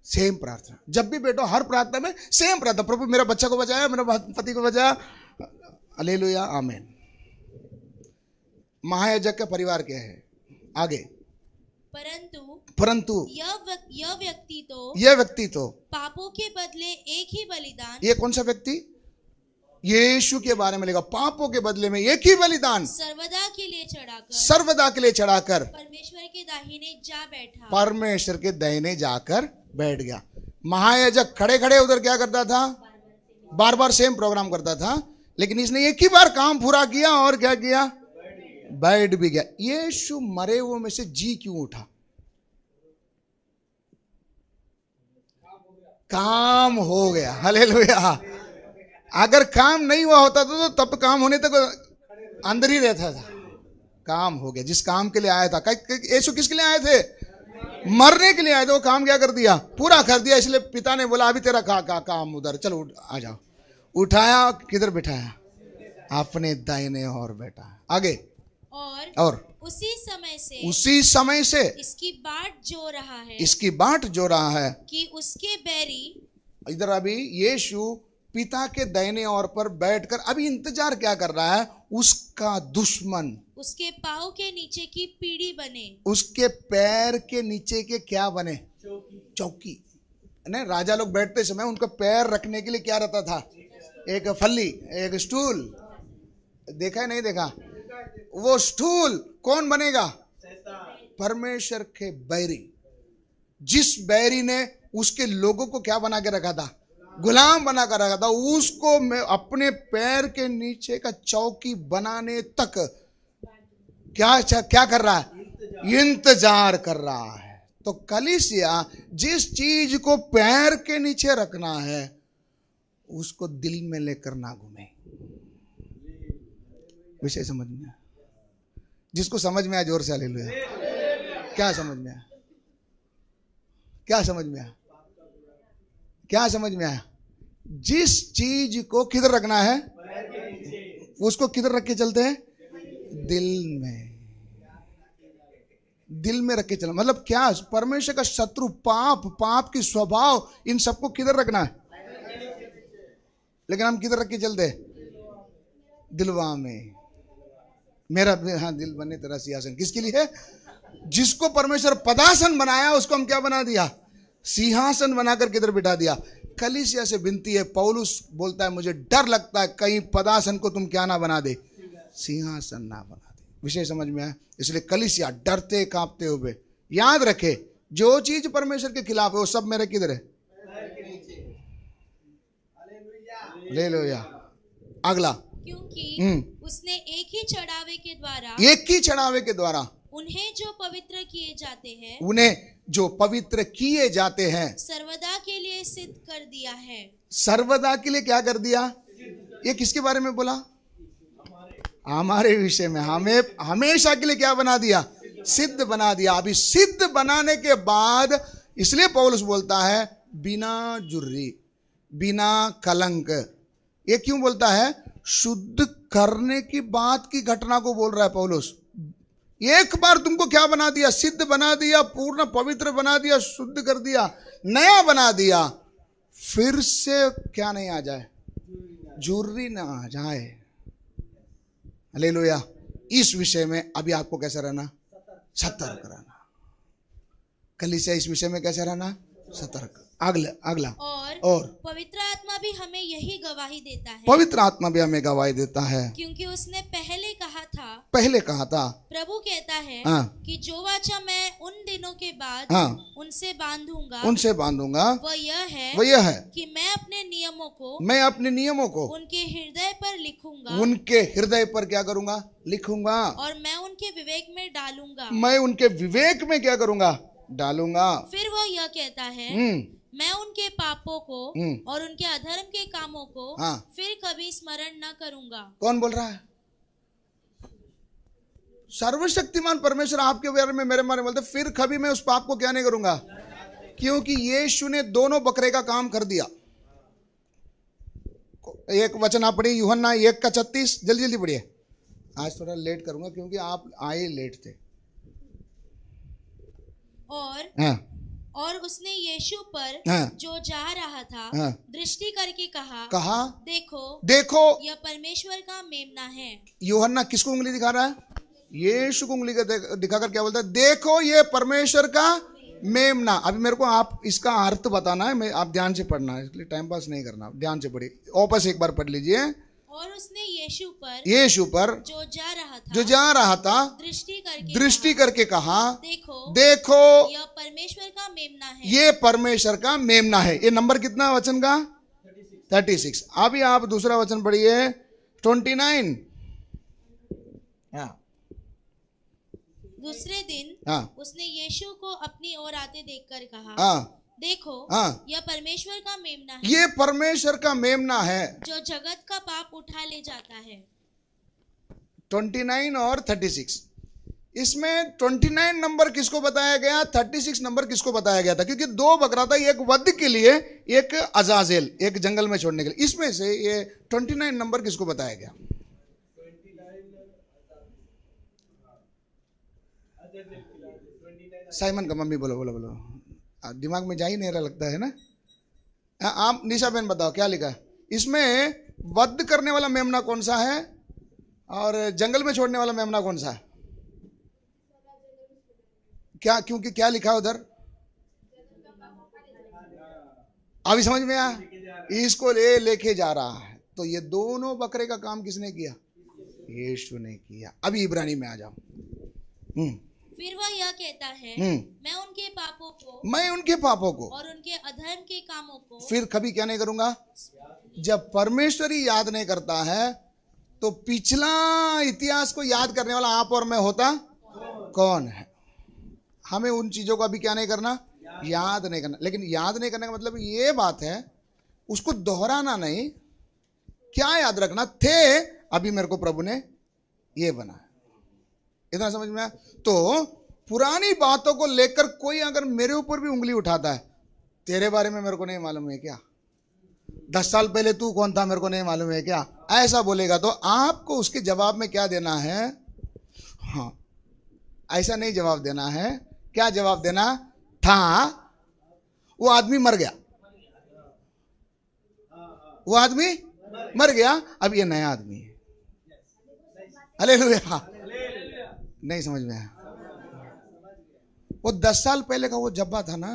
सेम प्रार्थना जब भी बैठो, हर प्रार्थना में सेम प्रार्थना। प्रभु मेरा बच्चा को बचाया, मेरा पति को बचाया। हालेलुया, आमीन। महायाजक के परिवार के है। आगे, परंतु यह व्यक्ति तो पापों के बदले एक ही बलिदान। ये कौन सा व्यक्ति? यीशु के बारे में लिखा, पापों के बदले में एक ही बलिदान सर्वदा के लिए चढ़ाकर परमेश्वर के दाहिने जाकर बैठ गया। महायाजक खड़े खड़े उधर क्या करता था? बार बार सेम प्रोग्राम करता था, लेकिन इसने एक ही बार काम पूरा किया और क्या किया? बैठ भी गया। यीशु मरे हुए में से जी क्यों उठा? काम हो गया। हालेलुया। अगर काम नहीं हुआ होता तो तब काम होने तक अंदर ही रहता था। काम हो गया। जिस काम के लिए आया था, यीशु किसके लिए आए थे? मरने के लिए आए थे। वो काम क्या कर दिया? पूरा कर दिया। इसलिए पिता ने बोला, अभी तेरा काम उधर, चलो आ जाओ। उठाया, किधर बिठाया? अपने दाहिने और बैठा। आगे, और उसी समय से इसकी बाट जो रहा है कि उसके बैरी। इधर अभी यीशु पिता के दाहिने ओर पर बैठकर अभी इंतजार क्या कर रहा है? उसका दुश्मन उसके पाँव के नीचे की पीढ़ी बने, उसके पैर के नीचे के क्या बने? चौकी। ने राजा लोग बैठते समय उनका पैर रखने के लिए क्या रहता था? एक फल्ली, एक स्टूल। देखा है नहीं देखा? वो स्टूल कौन बनेगा? परमेश्वर के बैरी। जिस बैरी ने उसके लोगों को क्या बना के रखा था? गुलाम बना कर रखा था। उसको मैं अपने पैर के नीचे का चौकी बनाने तक क्या कर रहा है? इंतजार कर रहा है। तो कलीसिया जिस चीज को पैर के नीचे रखना है, उसको दिल में लेकर ना घूमे। विषय समझ में आया? जिसको समझ में आया जोर से हालेलुया। क्या समझ में आया? क्या समझ में आया? क्या समझ में आया? जिस चीज को किधर रखना है उसको किधर रख के चलते हैं? दिल में। दिल में रख के चलना मतलब क्या? परमेश्वर का शत्रु पाप की स्वभाव, इन सबको किधर रखना है? लेकिन हम किधर रख के चलते हैं? दिलवा में। मेरा हाँ दिल बने तेरा सिंहासन। किसके लिए है? जिसको परमेश्वर पदासन बनाया उसको हम क्या बना दिया? सिंहासन बनाकर किधर बिठा दिया? कलीसिया से विनती है, पौलुस बोलता है मुझे डर लगता है कहीं पदासन को तुम क्या ना बना दे, सिंहासन ना बना दे। विषय समझ में आया? इसलिए कलीसिया डरते कांपते हुए याद रखे जो चीज परमेश्वर के खिलाफ है वो सब मेरे किधर है? ले लो या अगला। क्योंकि उसने एक ही चढ़ावे के द्वारा उन्हें जो पवित्र किए जाते हैं सर्वदा के लिए सिद्ध कर दिया है। सर्वदा के लिए क्या कर दिया? ये किसके बारे में बोला? हमारे विषय में। हमें हमेशा के लिए क्या बना दिया? सिद्ध बना दिया। अभी सिद्ध बनाने के बाद इसलिए पौलुस बोलता है बिना जुर्री, बिना कलंक। ये क्यों बोलता है? शुद्ध करने की बात की घटना को बोल रहा है पौलुस। एक बार तुमको क्या बना दिया? सिद्ध बना दिया, पूर्ण पवित्र बना दिया, शुद्ध कर दिया, नया बना दिया। फिर से क्या नहीं आ जाए? जुर्री ना आ जाए। हालेलुया। इस विषय में अभी आपको कैसा रहना? सतर्क रहना। कलीसिया इस विषय में कैसा रहना? सतर्क। अगला और पवित्र आत्मा भी हमें यही गवाही देता है। पवित्र आत्मा भी हमें गवाही देता है क्योंकि उसने पहले कहा था प्रभु कहता है कि जो वाचा मैं उन दिनों के बाद उनसे बांधूंगा वह यह है कि मैं अपने नियमों को उनके हृदय पर लिखूंगा। उनके हृदय पर क्या करूंगा? लिखूंगा। और मैं उनके विवेक में डालूंगा। मैं उनके विवेक में क्या करूंगा? डालूंगा। फिर वह यह कहता है मैं उनके पापों को और उनके अधर्म के कामों को फिर कभी स्मरण न करूंगा। कौन बोल रहा है? सर्वशक्तिमान परमेश्वर आपके बारे में मेरे बारे में बोलते फिर कभी मैं उस पाप को क्या नहीं करूंगा, क्योंकि यीशु ने दोनों बकरे का काम कर दिया। एक वचन आप पढ़िए यूहन्ना 1:36। जल्दी जल्दी पढ़िए। आज थोड़ा लेट करूंगा क्योंकि आप आए लेट थे। और उसने यीशु पर जो जा रहा था दृष्टि करके कहा देखो यह परमेश्वर का मेमना है। यूहन्ना किसको उंगली दिखा रहा है? यीशु को उंगली दिखाकर क्या बोलता है? देखो ये परमेश्वर का मेमना। अभी मेरे को आप इसका अर्थ बताना है, आप ध्यान से पढ़ना है, इसलिए टाइम पास नहीं करना, ध्यान से पढ़िए। वापस एक बार पढ़ लीजिए। और उसने यीशु पर जो जा रहा था दृष्टि करके कहा देखो यह परमेश्वर का मेमना है। ये परमेश्वर का मेमना है। ये नंबर कितना वचन का? 36। अभी आप दूसरा वचन पढ़िए 29। दूसरे दिन उसने यीशु को अपनी ओर आते देखकर कहा देखो यह परमेश्वर का मेमना है। ये परमेश्वर का मेमना है जो जगत का पाप उठा ले जाता है। 29 और 36। इसमें 29 नंबर किसको बताया गया? 36 नंबर किसको बताया गया था? क्योंकि दो बकरा था, एक वध के लिए, एक अजाजेल, एक जंगल में छोड़ने के लिए। इसमें से ये 29 नंबर किसको बताया गया? साइमन का मम्मी बोलो बोलो बोलो। दिमाग में जा ही नहीं रहा लगता है ना। आप निशा बहन बताओ क्या लिखा है इसमें? वध करने वाला मेमना कौन सा है और जंगल में छोड़ने वाला मेमना कौन सा है? क्या, क्योंकि क्या लिखा है उधर? अभी समझ में आया? इसको लेके जा रहा है। तो ये दोनों बकरे का काम किसने किया? यीशु ने किया। अभी इब्रानी में आ जाओ। फिर वह यह कहता है मैं उनके पापों को और उनके अधर्म के कामों को फिर कभी क्या नहीं करूंगा। जब परमेश्वर ही याद नहीं करता है तो पिछला इतिहास को याद करने वाला आप और मैं होता कौन है? हमें उन चीजों को अभी क्या नहीं करना, याद नहीं करना। लेकिन याद नहीं करने का मतलब ये बात है उसको दोहराना नहीं। क्या याद रखना थे? अभी मेरे को प्रभु ने ये बनाया। इतना समझ में आया? तो पुरानी बातों को लेकर कोई अगर मेरे ऊपर भी उंगली उठाता है तेरे बारे में मेरे को नहीं मालूम है क्या? 10 साल पहले तू कौन था मेरे को नहीं मालूम है क्या? ऐसा बोलेगा तो आपको उसके जवाब में क्या देना है? हाँ, ऐसा नहीं जवाब देना है। क्या जवाब देना था? वो आदमी मर गया, वो आदमी मर गया, अब ये नया आदमी है। हालेलुया। नहीं समझ में आया? वो 10 साल पहले का वो जब्बा था ना,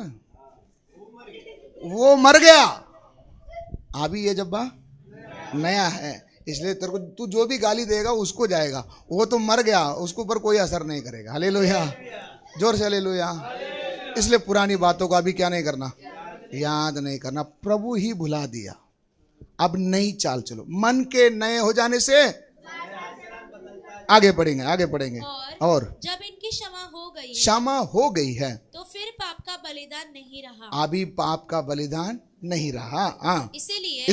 वो मर गया, अभी ये जब्बा नया है। इसलिए तेरे को तू जो भी गाली देगा उसको जाएगा, वो तो मर गया, उसके ऊपर कोई असर नहीं करेगा। हालेलुया, जोर से हालेलुया। इसलिए पुरानी बातों को अभी क्या नहीं करना, याद नहीं करना। प्रभु ही भुला दिया, अब नई चाल चलो। मन के नए हो जाने से आगे बढ़ेंगे, आगे बढ़ेंगे। और जब इनकी क्षमा हो गई है तो फिर पाप का बलिदान नहीं रहा, अभी पाप का बलिदान नहीं रहा। हाँ, इसलिए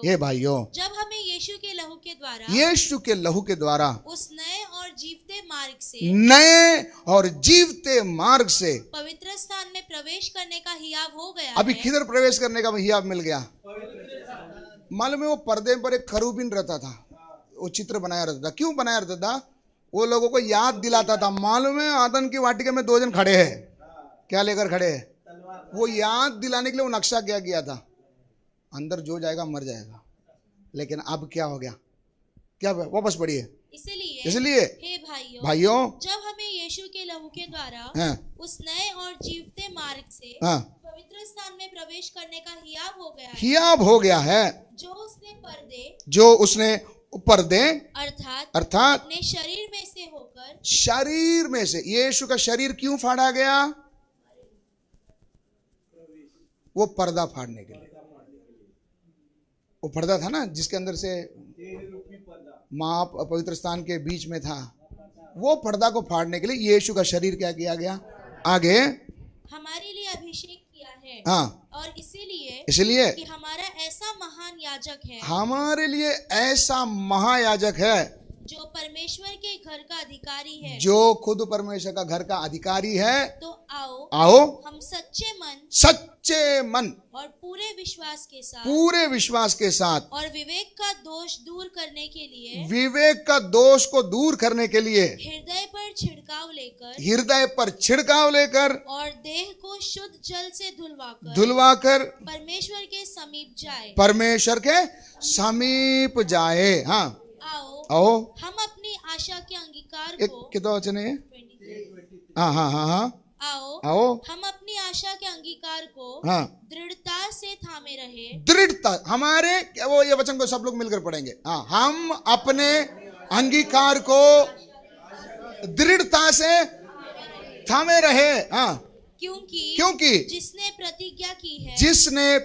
हे भाइयों, जब हमें यीशु के लहू के द्वारा, यीशु के लहू के द्वारा उस नए और जीवते मार्ग से पवित्र स्थान में प्रवेश करने का हियाव हो गया। अभी किधर प्रवेश करने का हियाव मिल गया? मालूम है, वो पर्दे पर एक खरूबिन रहता था, वो चित्र बनाया रहता था। क्यों बनाया रहता था? वो लोगों को याद दिलाता था। मालूम है, आदन की वाटिका में 2 जन खड़े हैं, क्या लेकर खड़े हैं? वो याद दिलाने के लिए वो नक्शा क्या किया था, अंदर जो जाएगा मर जाएगा। लेकिन अब क्या हो गया? क्या वापस पढ़िए। इसलिए हे भाइयों, जब हमें यीशु के लहू के द्वारा उस नए और जीवते मार्ग से पवित्र स्थान में प्रवेश करने का हियाव हो गया है, जो उसने पर्दे अर्थात अपने शरीर में से होकर, शरीर में से यीशु का शरीर क्यों फाड़ा गया? वो पर्दा फाड़ने के लिए। वो पर्दा था ना जिसके अंदर से मां पवित्र स्थान के बीच में था, वो पर्दा को फाड़ने के लिए यीशु का शरीर क्या किया गया? आगे हमारे लिए अभिषेक किया है। हाँ, और इसीलिए कि हमारा ऐसा महान याजक है, हमारे लिए ऐसा महायाजक है जो परमेश्वर के घर का अधिकारी है, जो खुद परमेश्वर का घर का अधिकारी है। तो आओ हम सच्चे मन और पूरे विश्वास के साथ और विवेक का दोष दूर करने के लिए हृदय पर छिड़काव लेकर और देह को शुद्ध जल से धुलवाकर परमेश्वर के समीप जाए। हाँ, आओ हम अपनी आशा के अंगीकार को, कितना वचन है? हाँ, आओ हम अपनी आशा के अंगीकार को दृढ़ता से थामे रहे। दृढ़ता हमारे, वो ये वचन को सब लोग मिलकर पढ़ेंगे। हाँ, हम अपने अंगीकार को दृढ़ता से थामे रहे। हाँ, क्योंकि जिसने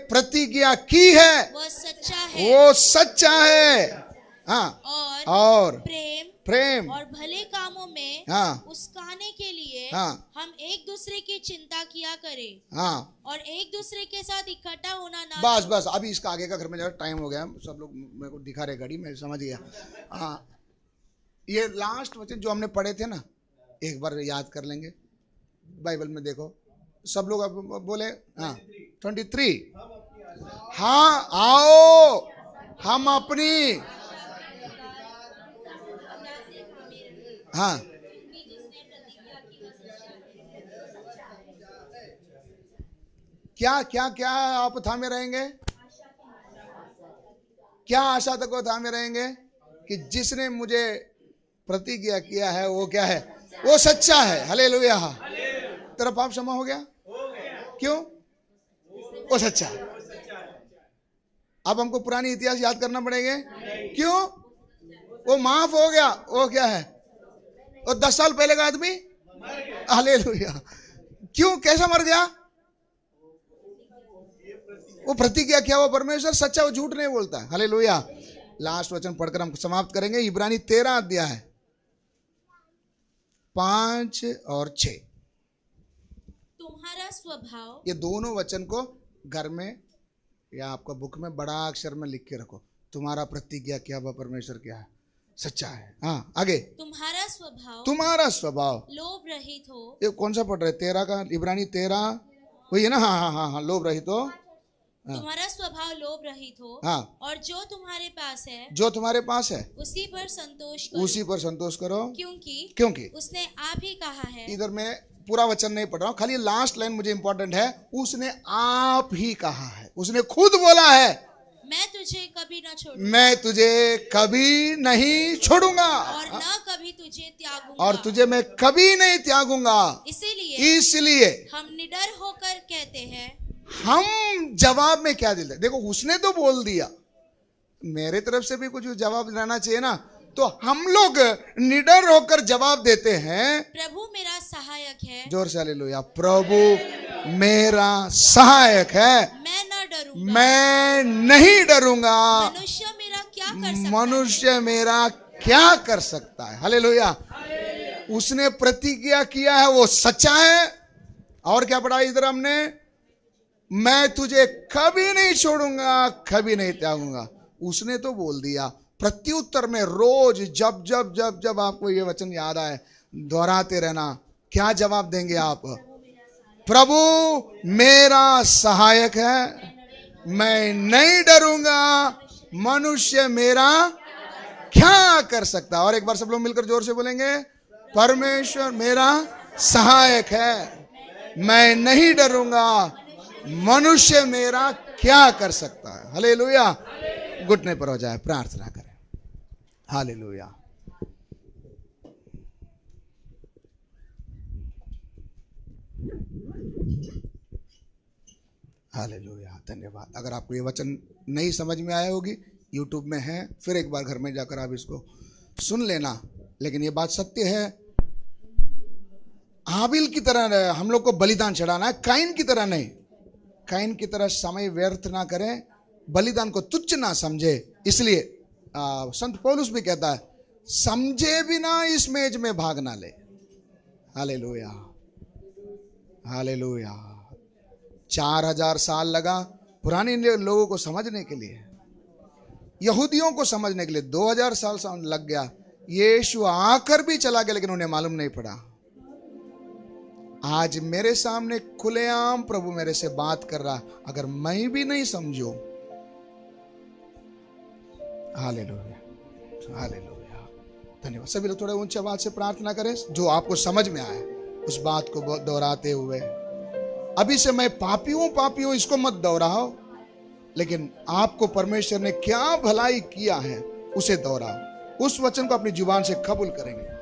प्रतिज्ञा की है वो सच्चा है। हाँ, और प्रेम और भले कामों में उस्काने के लिए हम एक दूसरे की चिंता किया करें। हाँ, और एक दूसरे के साथ इकट्ठा होना ना। बस अभी इसका आगे का घर में जाकर टाइम हो गया, सब लोग मेरे को दिखा रहे घड़ी, मैं समझ गया। हाँ, ये लास्ट वचन जो हमने पढ़े थे ना, एक बार याद कर लेंगे। बाइबल में देखो, सब लोग अब बोले। हाँ, 23। हाँ, आओ हम अपनी, हाँ, क्या आप थामे रहेंगे? क्या आशा तक वो थामे रहेंगे? कि जिसने मुझे प्रतिज्ञा किया है वो क्या है? वो सच्चा है। हालेलुया। तेरा पाप क्षमा हो गया? क्यों? वो सच्चा है। अब हमको पुरानी इतिहास याद करना पड़ेगा। क्यों? वो माफ हो गया। वो क्या है? वो 10 साल पहले का आदमी। हालेलुया। क्यों? कैसा मर गया? वो प्रतिज्ञा किया हुआ परमेश्वर सच्चा, वो झूठ नहीं बोलता। हालेलुया। लास्ट वचन पढ़कर हम समाप्त करेंगे। इब्रानी 13 अध्याय 5 और 6। तुम्हारा स्वभाव, ये दोनों वचन को घर में या आपका बुक में बड़ा अक्षर में लिख के रखो। तुम्हारा प्रतिज्ञा किया हुआ परमेश्वर क्या है? सच्चा है। हाँ, आगे। तुम्हारा स्वभाव लोभ रहित हो। ये कौन सा पढ़ रहे? 13 का, इब्रानी 13 वही है ना, हाँ हाँ हाँ हाँ, लोभ रहित हो, तुम्हारा स्वभाव लोभ रहित हो, हाँ, और जो तुम्हारे पास है, जो तुम्हारे पास है उसी पर संतोष करो, उसी पर संतोष करो, क्योंकि उसने आप ही कहा है। इधर मैं पूरा वचन नहीं पढ़ रहा हूँ, खाली लास्ट लाइन मुझे इंपॉर्टेंट है। उसने आप ही कहा है, उसने खुद बोला है, मैं तुझे कभी न छोड़ूंगा, मैं तुझे कभी नहीं छोड़ूंगा, और न कभी तुझे त्यागूंगा, और तुझे मैं कभी नहीं त्यागूंगा। इसलिए हम निडर होकर कहते हैं। हम जवाब में क्या दिल है? देखो, उसने तो बोल दिया, मेरे तरफ से भी कुछ जवाब रहना चाहिए ना। तो हम लोग निडर होकर जवाब देते हैं, प्रभु मेरा सहायक है। जोर से हालेलुया। प्रभु मेरा सहायक है, मैं न डरूंगा, मैं नहीं डरूंगा। मनुष्य मेरा क्या कर सकता है? मनुष्य मेरा क्या कर सकता है? हालेलुया। उसने प्रतिज्ञा किया है, वो सच्चा है। और क्या पढ़ा इधर हमने? मैं तुझे कभी नहीं छोड़ूंगा, कभी नहीं त्यागूंगा। उसने तो बोल दिया। प्रत्युत्तर में रोज जब जब जब जब आपको ये वचन याद आए, दोहराते रहना। क्या जवाब देंगे आप? प्रभु मेरा सहायक है, मैं नहीं डरूंगा, मनुष्य मेरा क्या कर सकता। और एक बार सब लोग मिलकर जोर से बोलेंगे, परमेश्वर मेरा सहायक है, मैं नहीं डरूंगा, मनुष्य मेरा क्या कर सकता है। हालेलुया। घुटने पर हो जाए, प्रार्थना करें। हालेलुया। हालेलुया, धन्यवाद। अगर आपको ये वचन नहीं समझ में आया होगी, यूट्यूब में है, फिर एक बार घर में जाकर आप इसको सुन लेना। लेकिन ये बात सत्य है, हाबिल की तरह हम लोग को बलिदान चढ़ाना है, काइन की तरह नहीं। काइन की तरह समय व्यर्थ ना करें, बलिदान को तुच्छ ना समझे। इसलिए संत पौलुस भी कहता है, समझे बिना इस मेज में भाग ना ले। Hallelujah, hallelujah. 4000 साल लगा पुराने लोगों को समझने के लिए, यहूदियों को समझने के लिए 2000 साल लग गया। यीशु आकर भी चला गया, लेकिन उन्हें मालूम नहीं पड़ा। आज मेरे सामने खुलेआम प्रभु मेरे से बात कर रहा, अगर मैं भी नहीं समझूं। हालेलुया, हालेलुया, धन्यवाद। सभी लोग थोड़े ऊंची आवाज से प्रार्थना करें, जो आपको समझ में आए उस बात को दोहराते हुए। अभी से मैं पापी हूं इसको मत दोहराओ, लेकिन आपको परमेश्वर ने क्या भलाई किया है उसे दोहराओ। उस वचन को अपनी जुबान से कबूल करेंगे।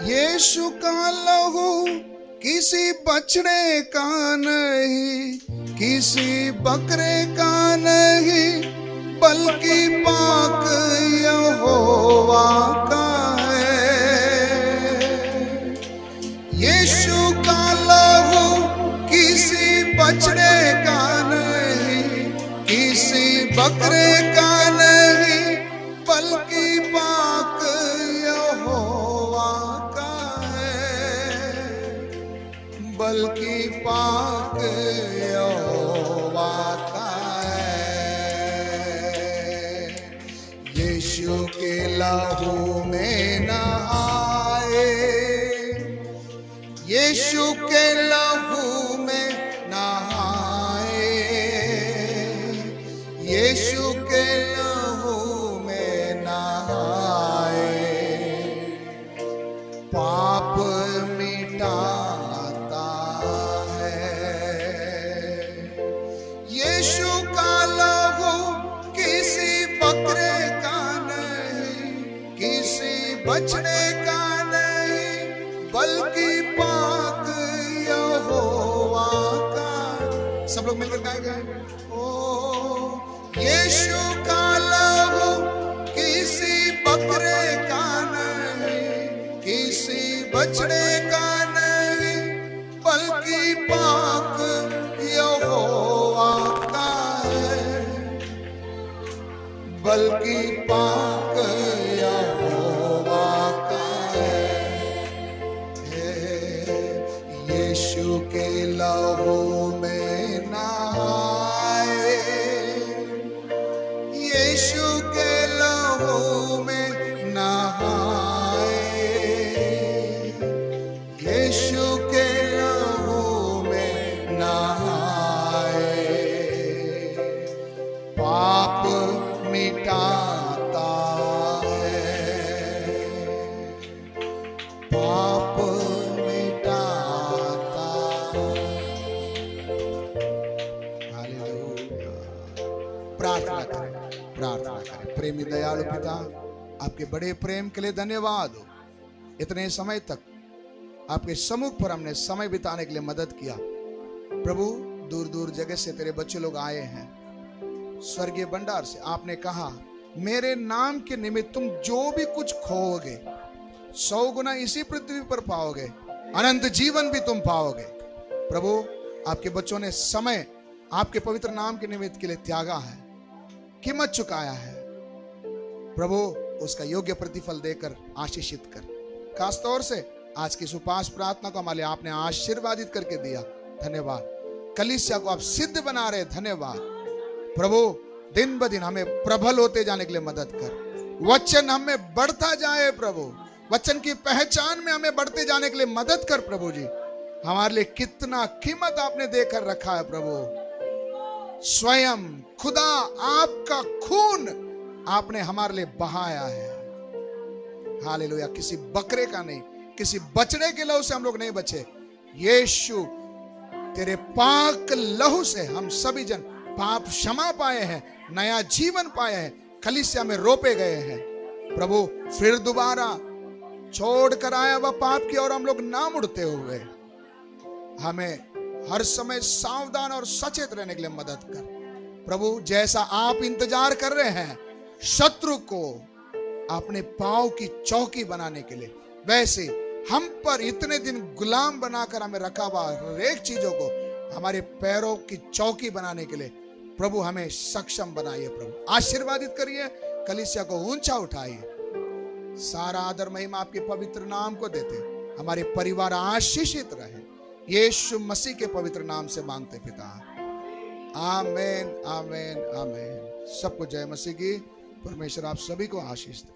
यीशु का लहू किसी बछड़े का नहीं, किसी बकरे का नहीं, बल्कि पाक यहोवा का है। यीशु का लहू किसी बछड़े का नहीं, किसी बकरे का नहीं, बल्कि पाक यहोवा का है, बल्कि पाक यहोवा का है। यीशु के लहू में नहाए, यीशु के लहू में नहाए, यीशु के लहू में नहाए, पाप मिटाता है। यीशु का लहू किसी बकरे का नहीं, किसी बछड़े का नहीं, बल्कि पाक यहोवा का। सब लोग मिलकर गाएंगे। ओ यीशु का लहू किसी बकरे का नहीं, किसी बछड़े का नहीं, बल्कि पाक यहोवा का है, बल्कि पाक यहोवा का है। यीशु के लहू में नहाए, यीशु के लहू में नहाए, यीशु के लहू में नहाए, पाप मिटाता है, पाप मिटाता है। हालेलुया। प्रार्थना करें, प्रार्थना करें। प्रेमी दयालु पिता, आपके बड़े प्रेम के लिए धन्यवाद हो। इतने समय तक आपके सम्मुख पर हमने समय बिताने के लिए मदद किया। प्रभु, दूर दूर जगह से तेरे बच्चे लोग आए हैं, स्वर्गीय भंडार से। आपने कहा मेरे नाम के निमित्त तुम जो भी कुछ खोओगे 100 गुना इसी पृथ्वी पर पाओगे, अनंत जीवन भी तुम पाओगे। प्रभु, आपके बच्चों ने समय आपके पवित्र नाम के निमित्त के लिए त्यागा है, कीमत चुकाया है। प्रभु, उसका योग्य प्रतिफल देकर आशीषित कर। खासतौर से आज की सुपास प्रार्थना को हमारे आपने आशीर्वादित करके दिया, धन्यवाद। कलीसिया को आप सिद्ध बना रहे, धन्यवाद। प्रभु, दिन ब दिन हमें प्रबल होते जाने के लिए मदद कर। वचन हमें बढ़ता जाए प्रभु, वचन की पहचान में हमें बढ़ते जाने के लिए मदद कर। प्रभु जी, हमारे लिए कितना कीमत आपने देकर रखा है प्रभु। स्वयं खुदा आपका खून आपने हमारे लिए बहाया है। हालेलुया। किसी बकरे का नहीं, किसी बछड़े के लहू से हम लोग नहीं बचे। यीशु, तेरे पाक लहू से हम सभी जन पाप क्षमा पाए हैं, नया जीवन पाए हैं, कलीसिया में रोपे गए हैं। प्रभु, फिर दोबारा छोड़ कर आया वह पाप की और हम लोग ना मुड़ते हुए हमें हर समय सावधान और सचेत रहने के लिए मदद कर। प्रभु, जैसा आप इंतजार कर रहे हैं शत्रु को अपने पांव की चौकी बनाने के लिए, वैसे हम पर इतने दिन गुलाम बनाकर हमें रखा हुआ हर एक चीजों को हमारे पैरों की चौकी बनाने के लिए प्रभु हमें सक्षम बनाइए। प्रभु, आशीर्वादित करिए, कलीसिया को ऊंचा उठाइए। सारा आदर महिमा आपके पवित्र नाम को देते, हमारे परिवार आशीषित रहे। यीशु मसीह के पवित्र नाम से मांगते पिता, आमीन, आमीन, आमीन। सबको जय मसीह की। परमेश्वर आप सभी को आशीष दे।